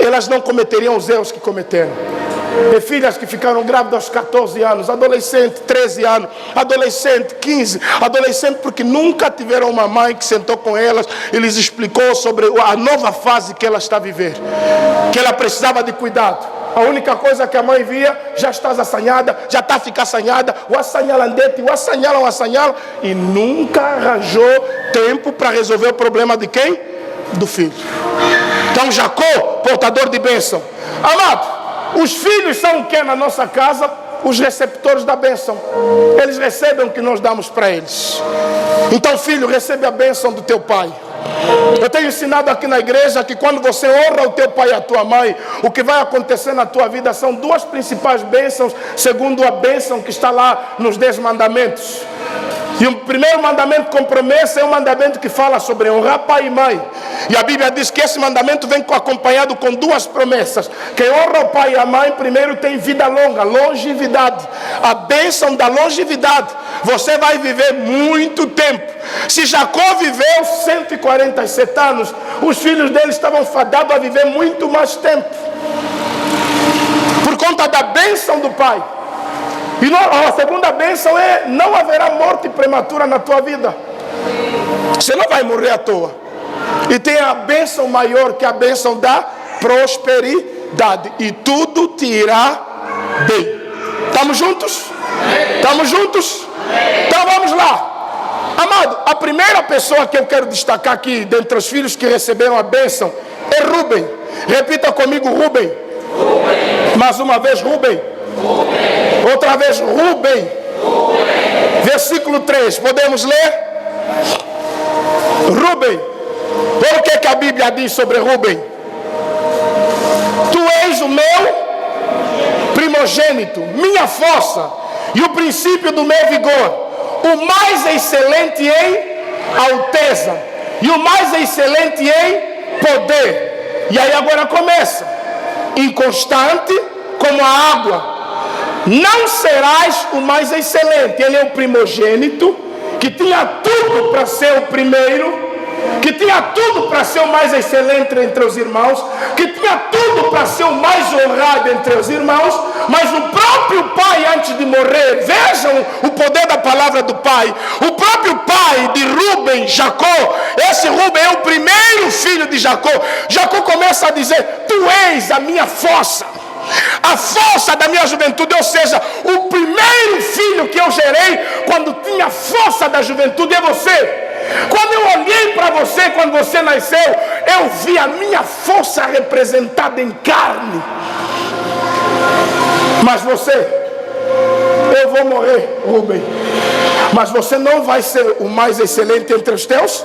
elas não cometeriam os erros que cometeram. E filhas que ficaram grávidas aos 14 anos, adolescente 13 anos, adolescente 15, adolescente porque nunca tiveram uma mãe que sentou com elas e lhes explicou sobre a nova fase que ela está a viver, que ela precisava de cuidado. A única coisa que a mãe via: já estás assanhada, já está a ficar assanhada, o assanhalandete, o assanhalam, e nunca arranjou tempo para resolver o problema de quem? Do filho. Então Jacó, portador de bênção. Amado, os filhos são o que na nossa casa? Os receptores da bênção. Eles recebem o que nós damos para eles. Então, filho, recebe a bênção do teu pai. Eu tenho ensinado aqui na igreja que quando você honra o teu pai e a tua mãe, o que vai acontecer na tua vida são duas principais bênçãos, segundo a bênção que está lá nos 10 mandamentos. E o primeiro mandamento com promessa é um mandamento que fala sobre honrar pai e mãe. E a Bíblia diz que esse mandamento vem acompanhado com duas promessas. Quem honra o pai e a mãe, primeiro tem vida longa, longevidade. A bênção da longevidade. Você vai viver muito tempo. Se Jacó viveu 147 anos, os filhos dele estavam fadados a viver muito mais tempo, por conta da bênção do pai. E a segunda bênção é: não haverá morte prematura na tua vida. Você não vai morrer à toa. E tem a bênção maior, que é a bênção da prosperidade. E tudo te irá bem. Estamos juntos? Estamos juntos? Então vamos lá. Amado, a primeira pessoa que eu quero destacar aqui, dentre os filhos que receberam a bênção, é Rubem. Repita comigo: Rubem. Mais uma vez, Rubem. Outra vez, Rubem. Versículo 3, podemos ler? Rubem. Olha o que a Bíblia diz sobre Rubem: tu és o meu primogênito, minha força e o princípio do meu vigor, o mais excelente em alteza e o mais excelente em poder. E aí agora começa: inconstante como a água, não serás o mais excelente. Ele é o primogênito, que tinha tudo para ser o primeiro, que tinha tudo para ser o mais excelente entre os irmãos, que tinha tudo para ser o mais honrado entre os irmãos, mas o próprio pai, antes de morrer, vejam o poder da palavra do pai, o próprio pai de Rubem, Jacó, esse Rubem é o primeiro filho de Jacó. Jacó começa a dizer: tu és a minha força, a força da minha juventude. Ou seja, o primeiro filho que eu gerei quando tinha força da juventude é você. Quando eu olhei para você, quando você nasceu, eu vi a minha força representada em carne. Mas você, eu vou morrer, Rubem, mas você não vai ser o mais excelente entre os teus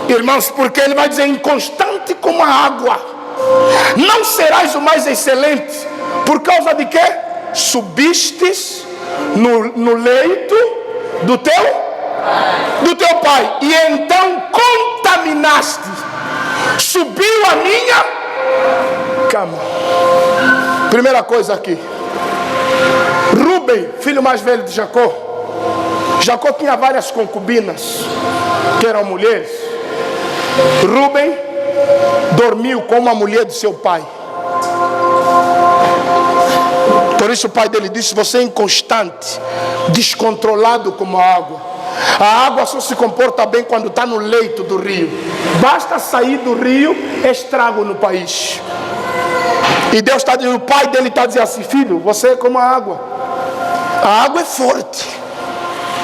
irmãos, porque ele vai dizer: inconstante como a água, não serás o mais excelente. Por causa de quê? Subistes no leito do teu pai, e então contaminaste, subiu a minha cama. Primeira coisa aqui: Rubem, filho mais velho de Jacó. Jacó tinha várias concubinas, que eram mulheres. Rubem dormiu com uma mulher de seu pai. Por isso o pai dele disse: você é inconstante, descontrolado como a água. A água só se comporta bem quando está no leito do rio. Basta sair do rio, estrago no país. E Deus está dizendo, o pai dele está dizendo assim: filho, você é como a água. A água é forte,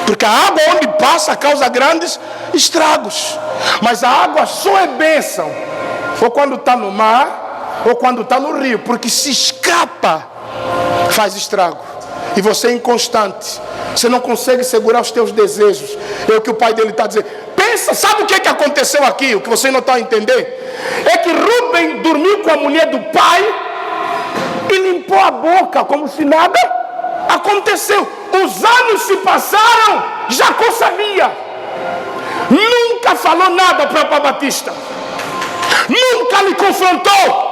porque a água onde passa causa grandes estragos. Mas a água só é bênção ou quando está no mar ou quando está no rio, porque se escapa faz estrago. E você é inconstante. Você não consegue segurar os teus desejos. É o que o pai dele está dizendo. Pensa, sabe o que aconteceu aqui? O que você não está a entender? É que Rubem dormiu com a mulher do pai e limpou a boca como se nada aconteceu. Os anos se passaram, Jacó sabia. Nunca falou nada para o pai Batista. Nunca lhe confrontou.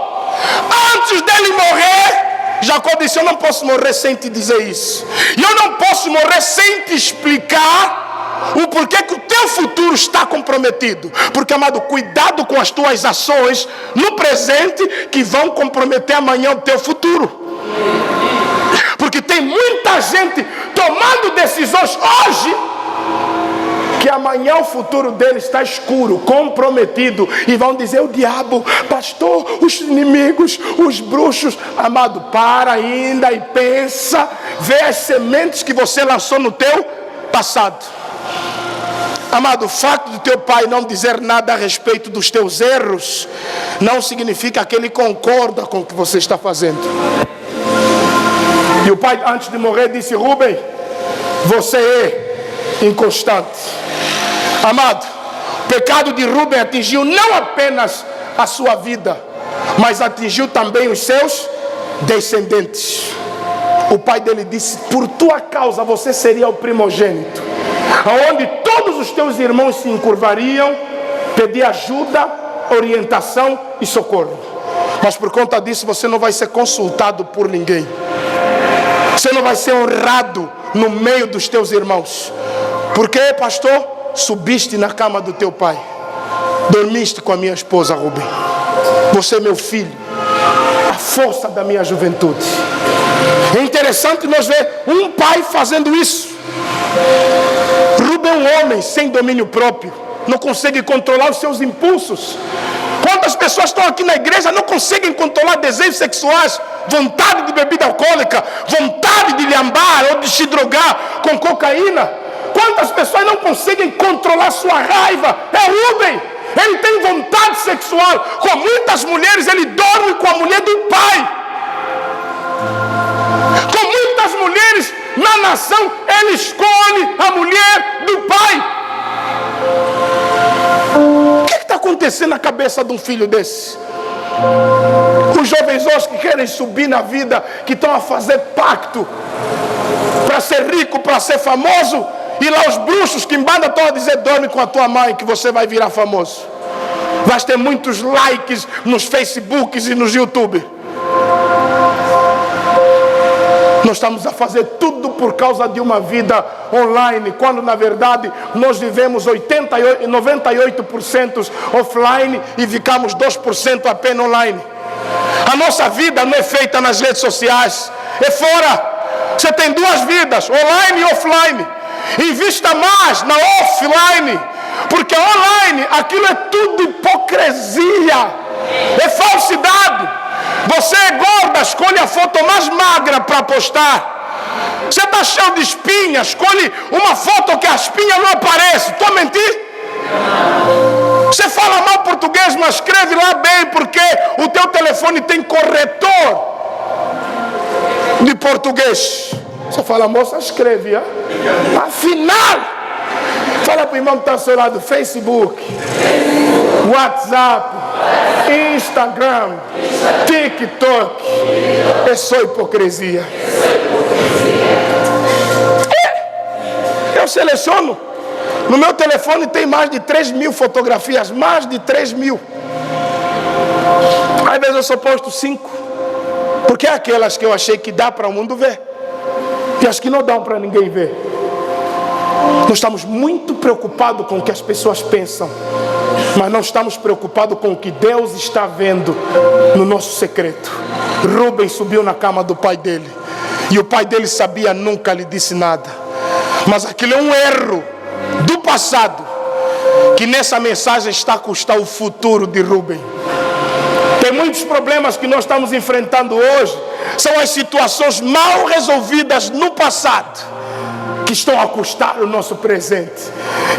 Antes dele morrer, Jacó disse: eu não posso morrer sem te dizer isso. E eu não posso morrer sem te explicar o porquê que o teu futuro está comprometido. Porque, amado, cuidado com as tuas ações no presente que vão comprometer amanhã o teu futuro. Porque tem muita gente tomando decisões hoje que amanhã o futuro dele está escuro, comprometido. E vão dizer: o diabo, pastor, os inimigos, os bruxos. Amado, para ainda e pensa. Vê as sementes que você lançou no teu passado. Amado, o fato de teu pai não dizer nada a respeito dos teus erros não significa que ele concorda com o que você está fazendo. E o pai, antes de morrer, disse: Rubem, você é inconstante. Amado, o pecado de Rubem atingiu não apenas a sua vida, mas atingiu também os seus descendentes. O pai dele disse: por tua causa você seria o primogênito, aonde todos os teus irmãos se encurvariam, pedir ajuda, orientação e socorro. Mas por conta disso você não vai ser consultado por ninguém. Você não vai ser honrado no meio dos teus irmãos. Por quê, pastor? Subiste na cama do teu pai, dormiste com a minha esposa Rubem. Você é meu filho, a força da minha juventude. É interessante nós ver um pai fazendo isso. Rubem é um homem sem domínio próprio, não consegue controlar os seus impulsos. Quantas pessoas estão aqui na igreja não conseguem controlar desejos sexuais, vontade de bebida alcoólica, vontade de lambar ou de se drogar com cocaína? Quantas pessoas não conseguem controlar sua raiva? É Rubem. Ele tem vontade sexual. Com muitas mulheres ele dorme com a mulher do pai. Com muitas mulheres na nação ele escolhe a mulher do pai. O que está acontecendo na cabeça de um filho desse? Os jovens hoje que querem subir na vida, que estão a fazer pacto para ser rico, para ser famoso. E lá os bruxos que embanda estão a dizer: dorme com a tua mãe que você vai virar famoso. Vai ter muitos likes nos Facebooks e nos YouTube. Nós estamos a fazer tudo por causa de uma vida online, quando na verdade nós vivemos 98% offline e ficamos 2% apenas online. A nossa vida não é feita nas redes sociais, é fora. Você tem duas vidas, online e offline. Invista mais na offline, porque online aquilo é tudo hipocrisia, é falsidade. Você é gorda, escolhe a foto mais magra para postar. Você está cheio de espinhas, escolhe uma foto que a espinha não aparece. Estou a mentir? Você fala mal português, mas escreve lá bem, porque o teu telefone tem corretor de português. Você fala: moça, escreve, ó. Afinal, fala para o irmão que está ao seu lado: Facebook, WhatsApp, Instagram, TikTok. É só hipocrisia. Eu seleciono. No meu telefone tem mais de 3.000 fotografias. Mais de 3.000. Às vezes eu só posto 5. Porque é aquelas que eu achei que dá para o mundo ver. E as que não dão para ninguém ver. Nós estamos muito preocupados com o que as pessoas pensam, mas não estamos preocupados com o que Deus está vendo no nosso secreto. Rubem subiu na cama do pai dele, e o pai dele sabia, nunca lhe disse nada. Mas aquilo é um erro do passado, que nessa mensagem está a custar o futuro de Rubem. Tem muitos problemas que nós estamos enfrentando hoje, são as situações mal resolvidas no passado, que estão a custar o nosso presente.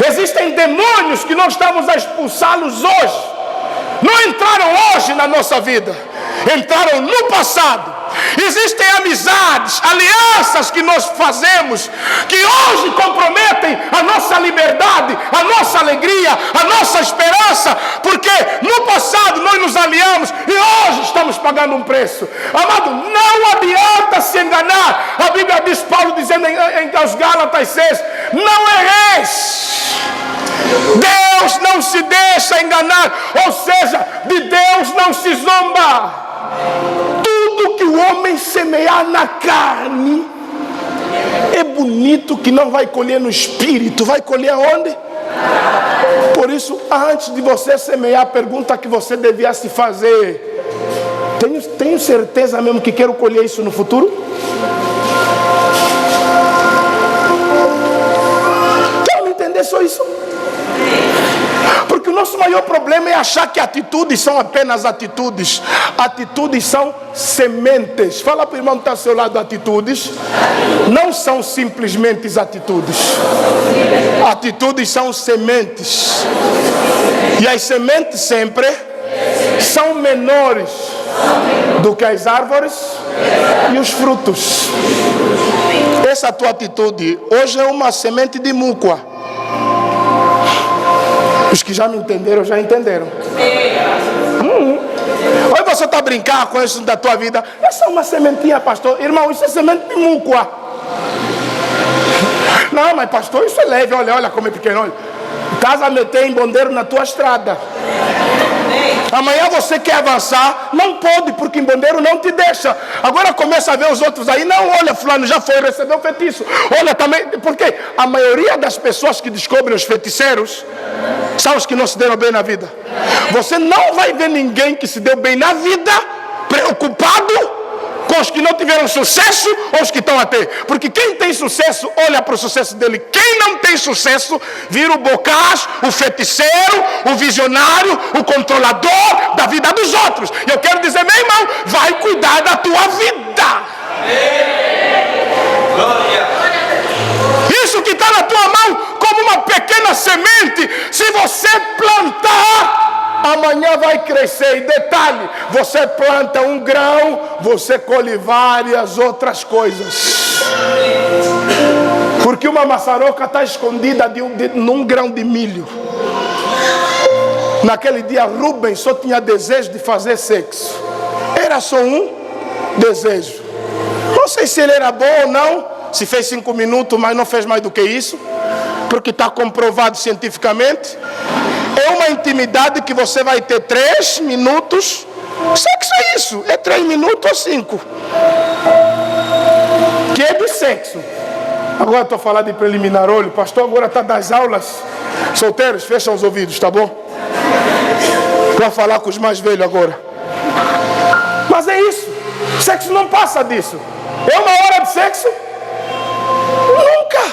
Existem demônios que nós estamos a expulsá-los hoje. Não entraram hoje na nossa vida, entraram no passado. Existem amizades, alianças que nós fazemos, que hoje comprometem a nossa liberdade, a nossa alegria, a nossa esperança, porque no passado nós nos aliamos e hoje estamos pagando um preço. Amado, não adianta se enganar. A Bíblia diz, Paulo dizendo aos Gálatas 6, não erreis. Deus não se deixa enganar, ou seja, de Deus não se zomba. Tudo que o homem semear na carne, é bonito que não vai colher no espírito, vai colher aonde? Por isso, antes de você semear, a pergunta que você devia se fazer: tenho certeza mesmo que quero colher isso no futuro? Quer me entender só isso? Porque o nosso maior problema é achar que atitudes são apenas atitudes. Atitudes são sementes. Fala para o irmão que está ao seu lado, atitudes não são simplesmente atitudes. Atitudes são sementes. E as sementes sempre são menores do que as árvores e os frutos. Essa tua atitude hoje é uma semente de múcua. Os que já me entenderam, já entenderam. Hoje você está brincando com isso da tua vida. Essa é uma sementinha, pastor. Irmão, isso é semente de múcua. Não, mas pastor, isso é leve. Olha como é pequeno. Olha. Casa meter em bondeiro na tua estrada. Amanhã você quer avançar, não pode, porque em bondeiro não te deixa. Agora começa a ver os outros aí. Não, olha, fulano já foi, recebeu um feitiço. Olha também, porque a maioria das pessoas que descobrem os feiticeiros são os que não se deram bem na vida. Você não vai ver ninguém que se deu bem na vida preocupado com os que não tiveram sucesso ou os que estão a ter. Porque quem tem sucesso olha para o sucesso dele. Quem não tem sucesso vira o bocage, o feiticeiro, o visionário, o controlador da vida dos outros. E eu quero dizer, meu irmão, vai cuidar da tua vida. Isso que está na tua mão como uma pequena semente, se você plantar, amanhã vai crescer. E detalhe, você planta um grão, você colhe várias outras coisas. Porque uma maçaroca está escondida num grão de milho. Naquele dia Rubem só tinha desejo de fazer sexo. Era só um desejo. Não sei se ele era bom ou não, se fez 5 minutos, mas não fez mais do que isso, porque está comprovado cientificamente. É uma intimidade que você vai ter 3 minutos. Sexo é isso, é 3 minutos ou 5. Que é de sexo. Agora estou falando de preliminar. Olha, o pastor agora está das aulas. Solteiros, fecham os ouvidos, tá bom? Vou falar com os mais velhos agora. Mas é isso. Sexo não passa disso. É uma hora de sexo? Nunca.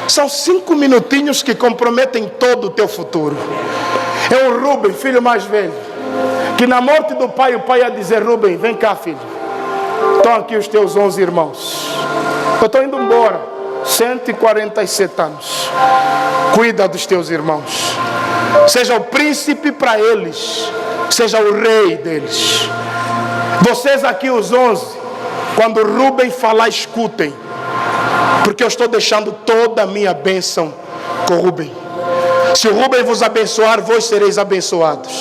São 5 minutinhos que comprometem todo o teu futuro. É o Rubem, filho mais velho, que na morte do pai, o pai ia dizer: Rubem, vem cá, filho. Estão aqui os teus 11 irmãos. Eu estou indo embora. 147 anos. Cuida dos teus irmãos. Seja o príncipe para eles. Seja o rei deles. Vocês aqui, os 11, quando Rubem falar, escutem. Porque eu estou deixando toda a minha bênção com Rubem. Se o Rubem vos abençoar, vós sereis abençoados.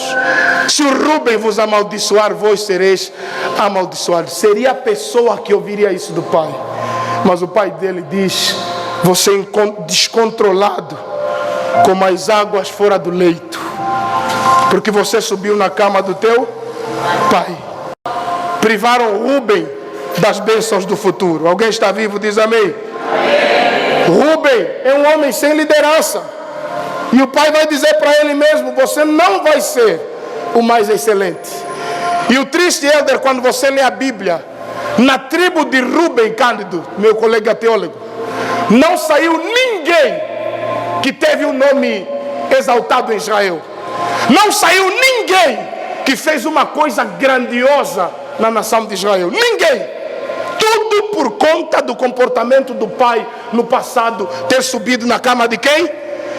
Se o Rubem vos amaldiçoar, vós sereis amaldiçoados. Seria a pessoa que ouviria isso do pai. Mas o pai dele diz: você é descontrolado, como as águas fora do leito. Porque você subiu na cama do teu pai. Privaram Rubem das bênçãos do futuro. Alguém está vivo? Diz amém. Rubem é um homem sem liderança. E o pai vai dizer para ele mesmo: você não vai ser o mais excelente. E o triste, Helder, quando você lê a Bíblia, na tribo de Rubem, Cândido, meu colega teólogo, não saiu ninguém que teve um nome exaltado em Israel. Não saiu ninguém que fez uma coisa grandiosa na nação de Israel. Ninguém. Tudo por conta do comportamento do pai no passado, ter subido na cama de quem?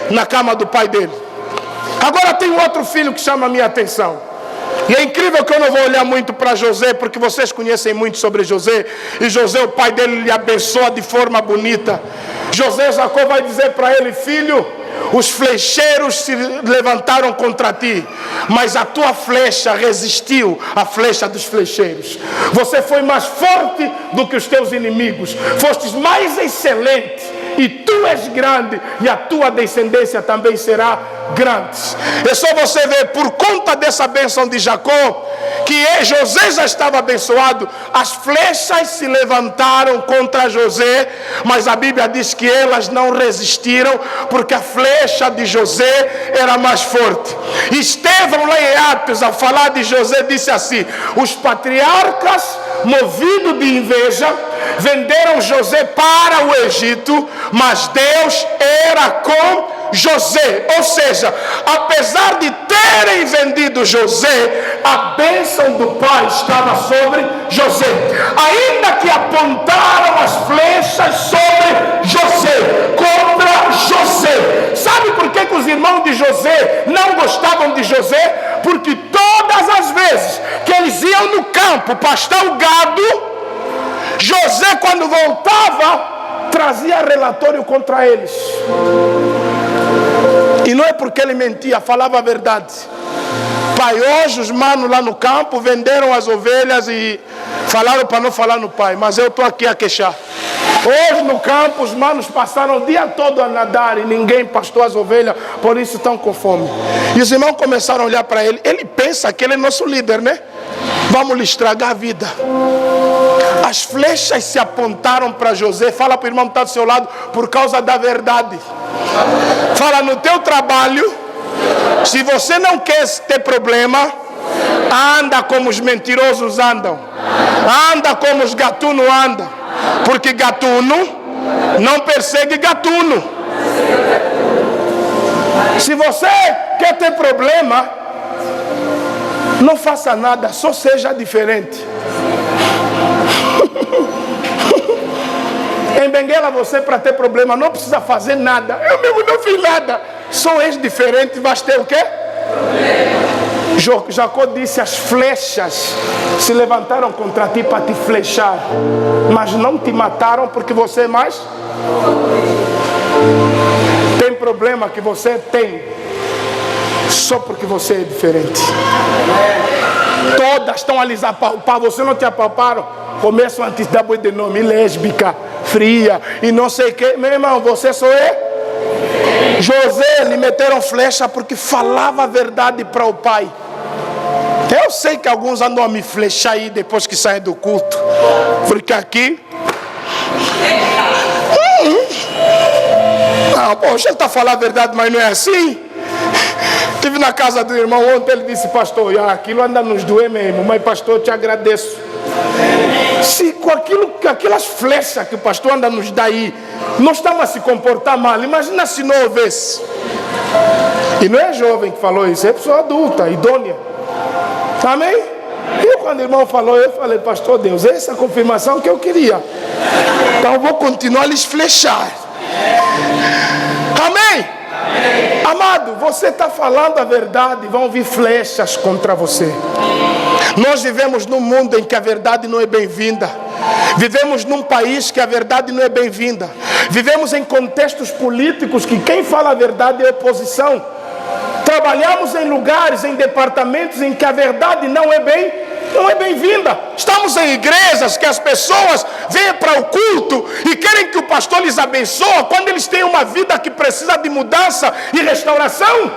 Na cama do pai dele. Agora tem outro filho que chama a minha atenção. E é incrível que eu não vou olhar muito para José, porque vocês conhecem muito sobre José. E José, o pai dele, lhe abençoa de forma bonita. Jacó vai dizer para ele: filho, os flecheiros se levantaram contra ti, mas a tua flecha resistiu à flecha dos flecheiros. Você foi mais forte do que os teus inimigos, fostes mais excelente, e tu és grande, e a tua descendência também será grande. É só você ver, por conta dessa bênção de Jacó, que José já estava abençoado, as flechas se levantaram contra José, mas a Bíblia diz que elas não resistiram, porque a flecha de José era mais forte. Estevão, lá em Atos, a falar de José, disse assim: os patriarcas, movidos de inveja, venderam José para o Egito, mas Deus era com José. Ou seja, apesar de terem vendido José, a bênção do pai estava sobre José, ainda que apontaram as flechas sobre José, contra José. Sabe por que os irmãos de José não gostavam de José? Porque todas as vezes que eles iam no campo pastar o gado, José, quando voltava, trazia relatório contra eles. E não é porque ele mentia, falava a verdade. Pai, hoje os manos lá no campo venderam as ovelhas e falaram para não falar no pai, mas eu estou aqui a queixar. Hoje no campo os manos passaram o dia todo a nadar e ninguém pastou as ovelhas, por isso estão com fome. E os irmãos começaram a olhar para ele. Ele pensa que ele é nosso líder, né? Vamos lhe estragar a vida. As flechas se apontaram para José. Fala para o irmão que está do seu lado: por causa da verdade. Fala: no teu trabalho, se você não quer ter problema, anda como os mentirosos andam, anda como os gatunos andam, porque gatuno não persegue gatuno. Se você quer ter problema, não faça nada, só seja diferente. Em Benguela, você, para ter problema, não precisa fazer nada. Eu mesmo não fiz nada. Só és diferente, vai ter o quê? Jacó disse: as flechas se levantaram contra ti para te flechar, mas não te mataram porque você é mais. Tem problema que você tem só porque você é diferente. Todas estão ali a apalpar, você não te apalparam. Começam a te dar boi de nome, lésbica, fria e não sei o que. Meu irmão, você só é. José lhe meteram flecha porque falava a verdade para o pai. Eu sei que alguns andam a me flechar aí depois que saem do culto, porque aqui poxa, ele está falando a verdade, mas não é assim. Estive na casa do irmão ontem, ele disse: pastor, aquilo anda nos doer mesmo, mas pastor, eu te agradeço. Se com aquelas flechas que o pastor anda nos dá aí, não estamos a se comportar mal, imagina se não houvesse. E não é jovem que falou isso, é pessoa adulta, idônea. Amém? E quando o irmão falou, eu falei: pastor, Deus, essa é a confirmação que eu queria. Então eu vou continuar a lhes flechar. Amém? Amado, você está falando a verdade, vão vir flechas contra você. Nós vivemos num mundo em que a verdade não é bem-vinda. Vivemos num país que a verdade não é bem-vinda. Vivemos em contextos políticos que quem fala a verdade é oposição. Trabalhamos em lugares, em departamentos em que a verdade não é bem-vinda. Estamos em igrejas que as pessoas vêm para o culto e querem que o pastor lhes abençoe quando eles têm uma vida que precisa de mudança e restauração.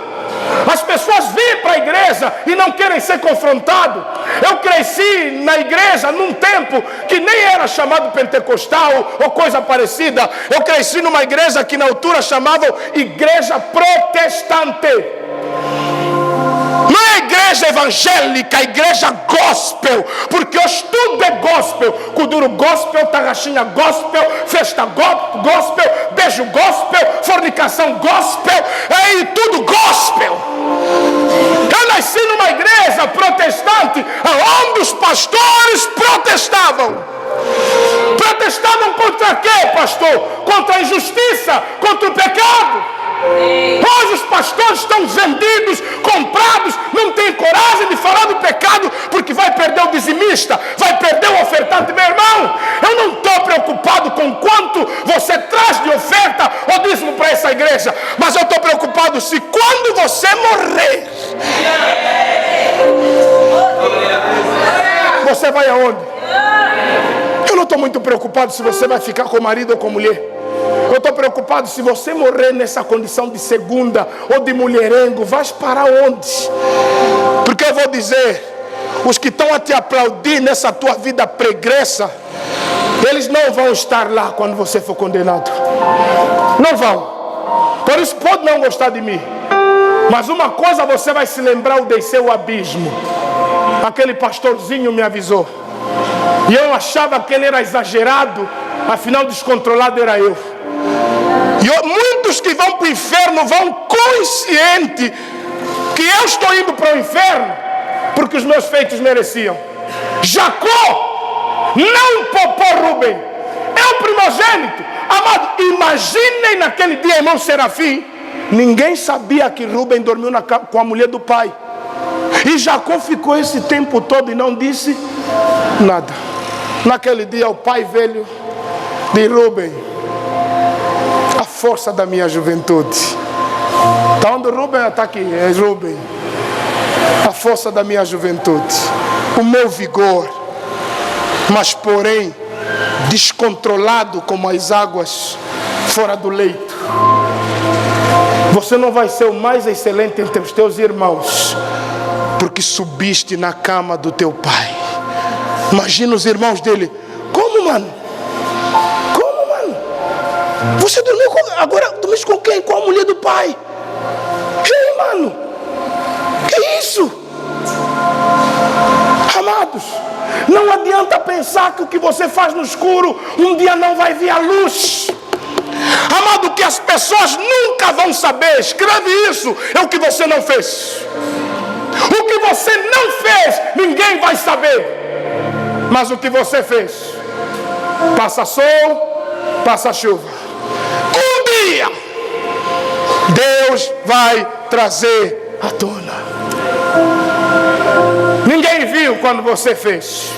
As pessoas vêm para a igreja e não querem ser confrontados. Eu cresci na igreja num tempo que nem era chamado pentecostal ou coisa parecida. Eu cresci numa igreja que na altura chamavam igreja protestante. Não é igreja evangélica, é igreja gospel, porque hoje tudo é gospel. Kuduro gospel, tarraxinha gospel, festa gospel, beijo gospel, fornicação gospel, é tudo gospel. Eu nasci numa igreja protestante, onde os pastores protestavam. Protestavam contra quê, pastor? Contra a injustiça, contra o pecado. Hoje Alguns pastores estão vendidos, comprados, não têm coragem de falar do pecado, porque vai perder o dizimista, vai perder o ofertante. Meu irmão, eu não estou preocupado com quanto você traz de oferta ou dízimo para essa igreja, mas eu estou preocupado se quando você morrer, você vai aonde? Eu não estou muito preocupado se você vai ficar com o marido ou com a mulher. Eu estou preocupado se você morrer nessa condição de segunda ou de mulherengo, vais para onde? Porque eu vou dizer, os que estão a te aplaudir nessa tua vida pregressa, eles não vão estar lá quando você for condenado. Não vão. Por isso pode não gostar de mim, mas uma coisa você vai se lembrar: o descer o abismo. Aquele pastorzinho me avisou, e eu achava que ele era exagerado, afinal descontrolado era eu. E muitos que vão para o inferno vão consciente que eu estou indo para o inferno porque os meus feitos mereciam. Jacó não poupou Rubem, é o primogênito. Amado, imaginem naquele dia, irmão Serafim, ninguém sabia que Rubem dormiu com a mulher do pai. E Jacó ficou esse tempo todo e não disse nada. Naquele dia o pai velho de Rubem, a força da minha juventude. Está onde Rubem está aqui? É Rubem. A força da minha juventude, o meu vigor, mas porém descontrolado como as águas fora do leito. Você não vai ser o mais excelente entre os teus irmãos, porque subiste na cama do teu pai. Imagina os irmãos dele: como, mano? Como, mano? Você dormiu com... Agora dormiste com quem? Com a mulher do pai? Ei, mano, que isso? Amados, não adianta pensar que o que você faz no escuro um dia não vai vir à luz. Amado, que as pessoas nunca vão saber, escreve isso, é o que você não fez. O que você não fez, ninguém vai saber. Mas o que você fez, passa sol, passa chuva, um dia Deus vai trazer à tona. Ninguém viu quando você fez.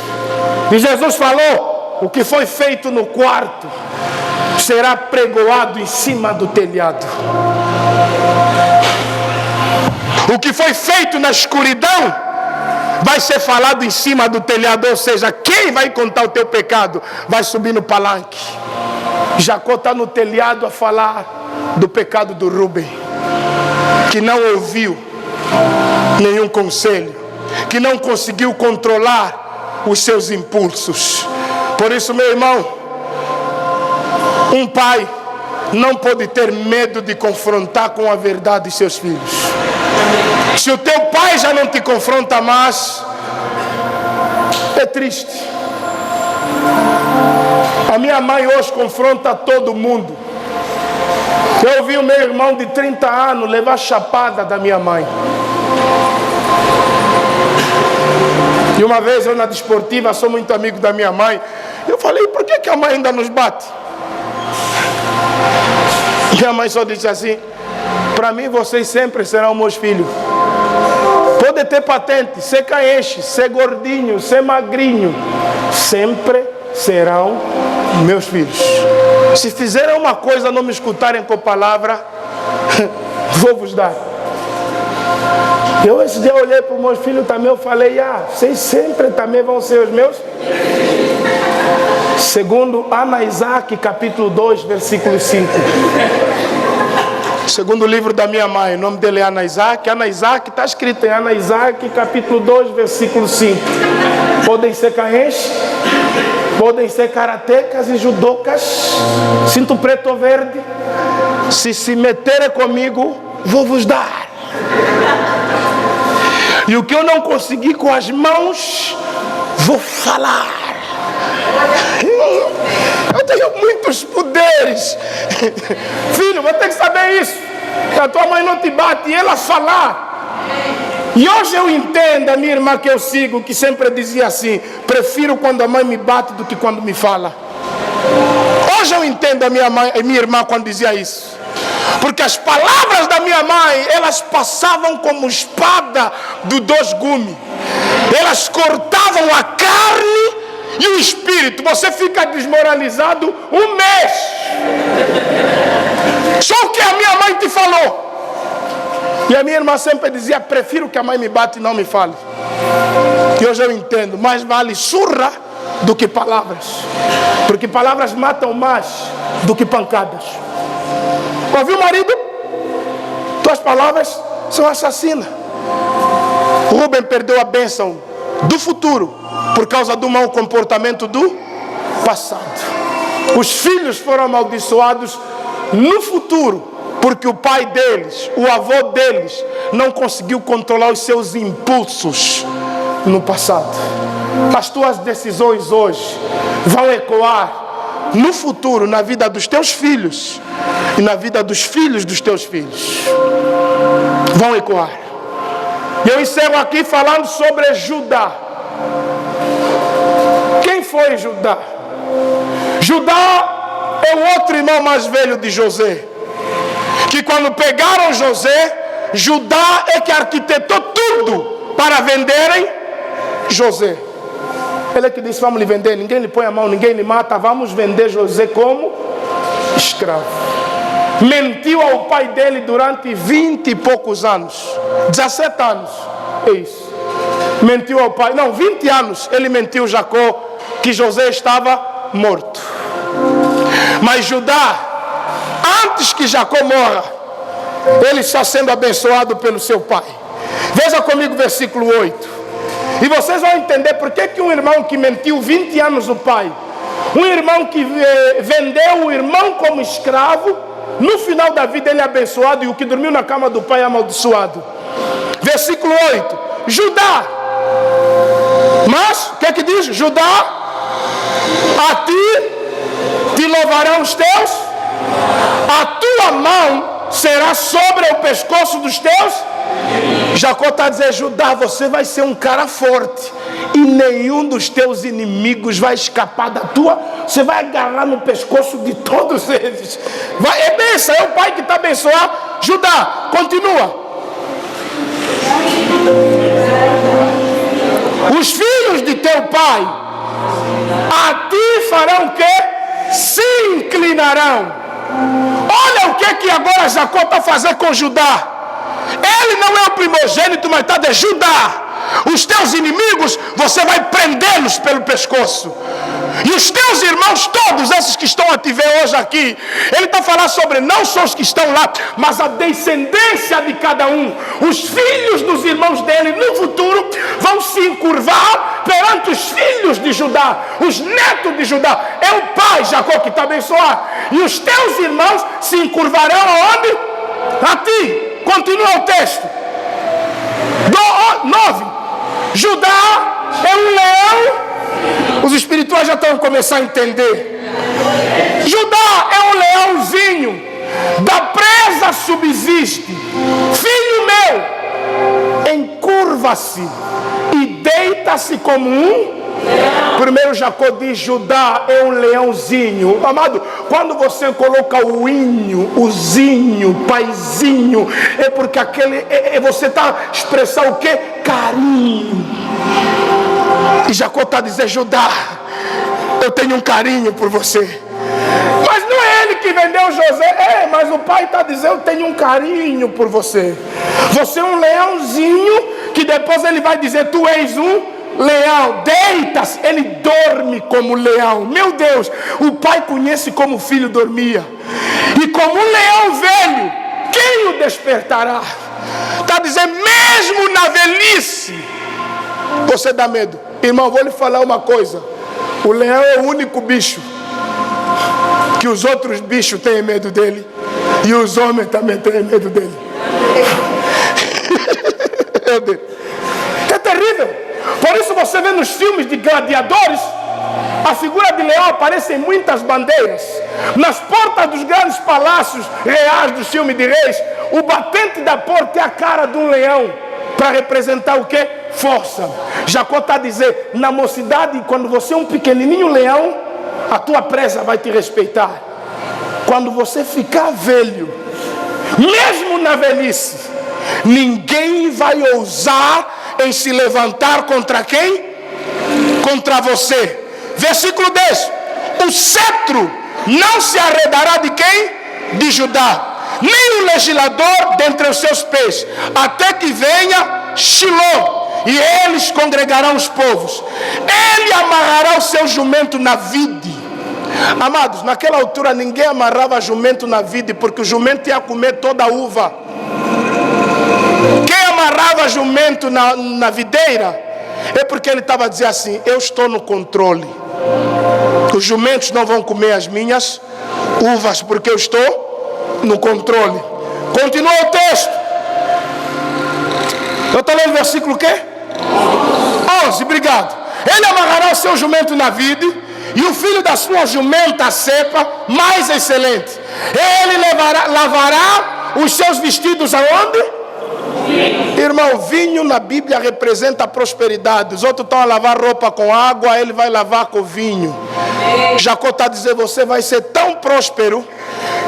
E Jesus falou: o que foi feito no quarto será pregoado em cima do telhado. O que foi feito na escuridão vai ser falado em cima do telhado. Ou seja, quem vai contar o teu pecado vai subir no palanque. Jacó está no telhado a falar do pecado do Rubem, que não ouviu nenhum conselho, que não conseguiu controlar os seus impulsos. Por isso, meu irmão, um pai não pode ter medo de confrontar com a verdade seus filhos. Se o teu pai já não te confronta mais, é triste. A minha mãe hoje confronta todo mundo. Eu vi o meu irmão de 30 anos levar chapada da minha mãe. E uma vez eu na desportiva, sou muito amigo da minha mãe, eu falei: por que a mãe ainda nos bate? Minha mãe só disse assim: para mim vocês sempre serão meus filhos. Pode ter patente, ser caenche, ser gordinho, ser magrinho, sempre serão meus filhos. Se fizerem uma coisa, não me escutarem com a palavra, vou vos dar. Eu esse dia olhei para os meus filhos também, eu falei: vocês sempre também vão ser os meus. Segundo Ana Isaac, capítulo 2, versículo 5. Segundo livro da minha mãe, o nome dele é Ana Isaac. Ana Isaac está escrito em Ana Isaac, capítulo 2, versículo 5. Podem ser caenches, podem ser karatecas e judocas, cinto preto ou verde. Se meterem comigo, vou vos dar. E o que eu não consegui com as mãos, vou falar. Eu tenho muitos poderes. Filho, vou ter que saber isso. A tua mãe não te bate, e ela falar. E hoje eu entendo a minha irmã que eu sigo, que sempre dizia assim: prefiro quando a mãe me bate do que quando me fala. Hoje eu entendo a minha irmã quando dizia isso. Porque as palavras da minha mãe, elas passavam como espada de 2 gumes. Elas cortavam a carne e o espírito. Você fica desmoralizado um mês. Só o que a minha mãe te falou. E a minha irmã sempre dizia: prefiro que a mãe me bate e não me fale. E hoje eu entendo, mais vale surra do que palavras. Porque palavras matam mais do que pancadas. Ouviu, marido? Tuas palavras são assassinas. Rubem perdeu a bênção do futuro por causa do mau comportamento do passado. Os filhos foram amaldiçoados no futuro porque o pai deles, o avô deles, não conseguiu controlar os seus impulsos no passado. As tuas decisões hoje vão ecoar no futuro, na vida dos teus filhos e na vida dos filhos dos teus filhos. Vão ecoar. E eu encerro aqui falando sobre Judá. Quem foi Judá? Judá é o outro irmão mais velho de José. Que quando pegaram José, Judá é que arquitetou tudo para venderem José. Ele é que disse: vamos lhe vender, ninguém lhe põe a mão, ninguém lhe mata, vamos vender José como escravo. Mentiu ao pai dele durante 20 e poucos anos, 17 anos, é isso. Mentiu ao pai, não, 20 anos ele mentiu a Jacó que José estava morto. Mas Judá, antes que Jacó morra, ele está sendo abençoado pelo seu pai. Veja comigo o versículo 8. E vocês vão entender por que um irmão que mentiu 20 anos o pai, um irmão que vendeu o irmão como escravo, no final da vida ele é abençoado, e o que dormiu na cama do pai é amaldiçoado. Versículo 8. Judá. Mas, o que é que diz? Judá, a ti te louvarão os teus, a tua mão será sobre o pescoço dos teus. Jacó está a dizer: Judá, você vai ser um cara forte e nenhum dos teus inimigos vai escapar da tua. Você vai agarrar no pescoço de todos eles. É bênção, é o pai que está abençoando. Judá, continua. Os filhos de teu pai a ti farão o quê? Se inclinarão. Olha o que agora Jacó está fazendo com Judá. Ele não é o primogênito, mas está de Judá. Os teus inimigos, você vai prendê-los pelo pescoço. E os teus irmãos, todos esses que estão a te ver hoje aqui, ele está falando sobre não só os que estão lá, mas a descendência de cada um. Os filhos dos irmãos dele no futuro vão se encurvar perante os filhos de Judá, os netos de Judá. É o pai Jacó que está abençoado. E os teus irmãos se encurvarão aonde? A ti. Continua o texto. 9. Judá é um leão. Os espirituais já estão começando a entender. Judá é um leãozinho. Da presa subsiste. Filho meu, encurva-se e deita-se como um. Primeiro Jacó diz: Judá é um leãozinho. Amado, quando você coloca o inho, o zinho, paizinho, é porque aquele você está expressando o que? Carinho. E Jacó está dizendo: Judá, eu tenho um carinho por você. Mas não é ele que vendeu José. Mas o pai está dizendo: eu tenho um carinho por você. Você é um leãozinho, que depois ele vai dizer: tu és um leão. Deita-se. Ele dorme como leão. Meu Deus, o pai conhece como o filho dormia. E como um leão velho, quem o despertará? Está dizendo, mesmo na velhice, você dá medo. Irmão, vou lhe falar uma coisa. O leão é o único bicho que os outros bichos têm medo dele. E os homens também têm medo dele. É terrível. Por isso você vê nos filmes de gladiadores, a figura de leão aparece em muitas bandeiras. Nas portas dos grandes palácios reais dos filmes de reis, o batente da porta é a cara de um leão, para representar o que? Força. Jacó está a dizer, na mocidade, quando você é um pequenininho leão, a tua presa vai te respeitar. Quando você ficar velho, mesmo na velhice, ninguém vai ousar em se levantar contra quem? Contra você. Versículo 10. O cetro não se arredará de quem? De Judá. Nem o legislador dentre os seus pés, até que venha Shilom, e eles congregarão os povos. Ele amarrará o seu jumento na vide. Amados, naquela altura ninguém amarrava jumento na vide, porque o jumento ia comer toda a uva. Quem amarrava jumento na videira é porque ele estava a dizer assim: eu estou no controle. Os jumentos não vão comer as minhas uvas, porque eu estou no controle. Continua o texto. Eu estou lendo o versículo o quê? 11, obrigado. Ele amarrará o seu jumento na vide, e o filho da sua jumenta a cepa mais excelente. Ele lavará os seus vestidos aonde? Irmão, vinho na Bíblia representa a prosperidade. Os outros estão a lavar roupa com água, ele vai lavar com vinho. Jacó está a dizer: você vai ser tão próspero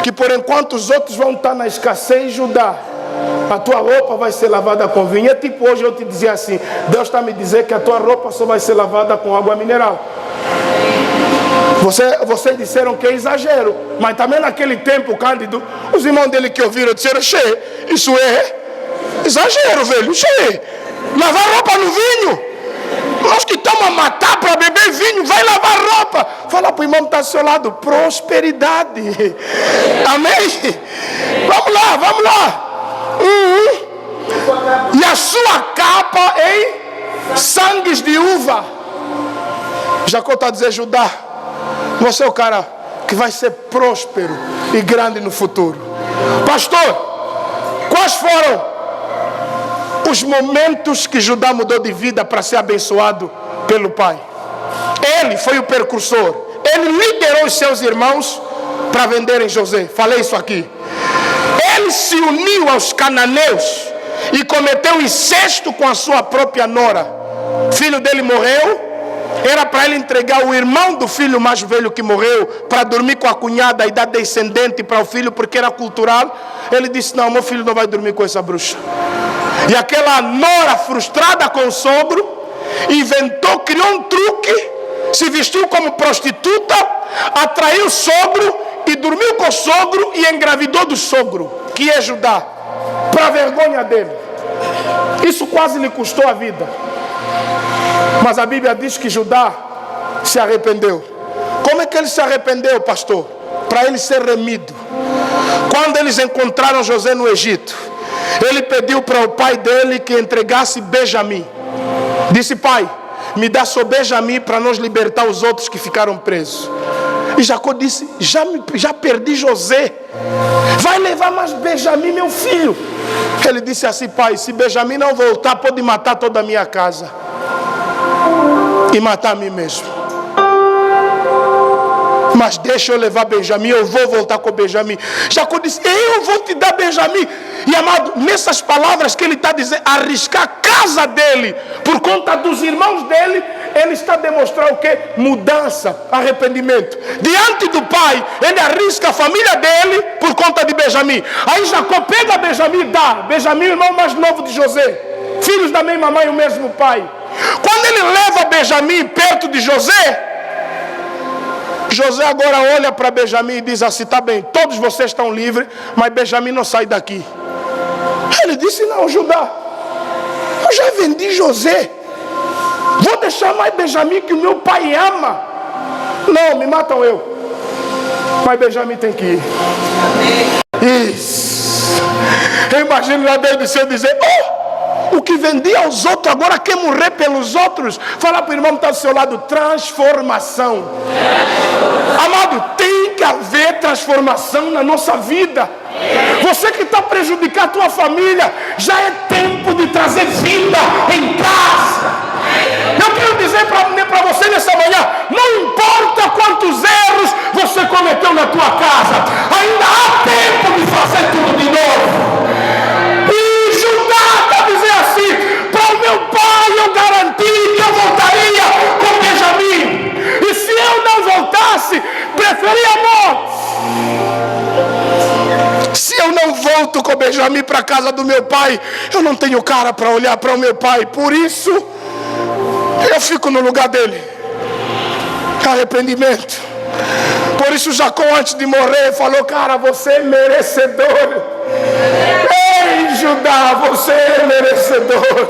que por enquanto os outros vão estar na escassez, Judá, a tua roupa vai ser lavada com vinho. É tipo hoje eu te dizer assim: Deus está me dizendo que a tua roupa só vai ser lavada com água mineral. Vocês disseram que é exagero, mas também naquele tempo, Cândido, os irmãos dele que ouviram disseram: isso é exagero, velho. Lavar roupa no vinho. Nós que estamos a matar para beber vinho, vai lavar roupa. Fala para o irmão que está ao seu lado: prosperidade. Amém? Vamos lá. E a sua capa em sangues de uva. Jacó está a dizer: Judá, você é o cara que vai ser próspero e grande no futuro. Pastor, quais foram os momentos que Judá mudou de vida para ser abençoado pelo pai? Ele foi o precursor. Ele liderou os seus irmãos para venderem José. Falei isso aqui. Ele se uniu aos cananeus e cometeu incesto com a sua própria nora. O filho dele morreu. Era para ele entregar o irmão do filho mais velho que morreu para dormir com a cunhada e dar descendente para o filho, porque era cultural. Ele disse: não, meu filho não vai dormir com essa bruxa. E aquela nora frustrada com o sogro inventou, criou um truque, se vestiu como prostituta, atraiu o sogro e dormiu com o sogro e engravidou do sogro, que é Judá, para a vergonha dele. Isso quase lhe custou a vida. Mas a Bíblia diz que Judá se arrependeu. Como é que ele se arrependeu, pastor? Para ele ser remido. Quando eles encontraram José no Egito, ele pediu para o pai dele que entregasse Benjamim. Disse: pai, me dá só Benjamim para nós libertar os outros que ficaram presos. E Jacó disse: já perdi José, vai levar mais Benjamim, meu filho. Ele disse assim: pai, se Benjamim não voltar, pode matar toda a minha casa e matar a mim mesmo. Mas deixa eu levar Benjamim, eu vou voltar com Benjamim. Jacó disse: eu vou te dar Benjamim. E amado, nessas palavras que ele está dizendo, arriscar a casa dele por conta dos irmãos dele, ele está demonstrando o que? Mudança, arrependimento. Diante do pai, ele arrisca a família dele por conta de Benjamim. Aí Jacó pega Benjamim e dá. Benjamim, o irmão mais novo de José, filhos da mesma mãe e o mesmo pai. Quando ele leva Benjamim perto de José, José agora olha para Benjamim e diz assim: tá bem, todos vocês estão livres, mas Benjamim não sai daqui. Ele disse: não, Judá, eu já vendi José, vou deixar mais Benjamim que o meu pai ama. Não, me matam eu, mas Benjamim tem que ir. Isso. Eu imagino lá dentro do céu dizer: o que vendia aos outros agora quer morrer pelos outros. Fala para o irmão que está do seu lado: transformação. Amado, tem que haver transformação na nossa vida. Você que está prejudicando a tua família, já é tempo de trazer vida em casa. Eu quero dizer para você nessa manhã: não importa quantos erros você cometeu na tua casa, ainda há tempo de fazer tudo de novo. E Judá está dizendo assim: para o meu pai eu garanti que eu voltaria com Benjamim, e se eu não voltasse, preferia a morte. Se eu não volto Benjamim para a casa do meu pai, eu não tenho cara para olhar para o meu pai, por isso eu fico no lugar dele. Arrependimento. Por isso Jacó, antes de morrer, falou: cara, você é merecedor. Ei, Judá, você é merecedor.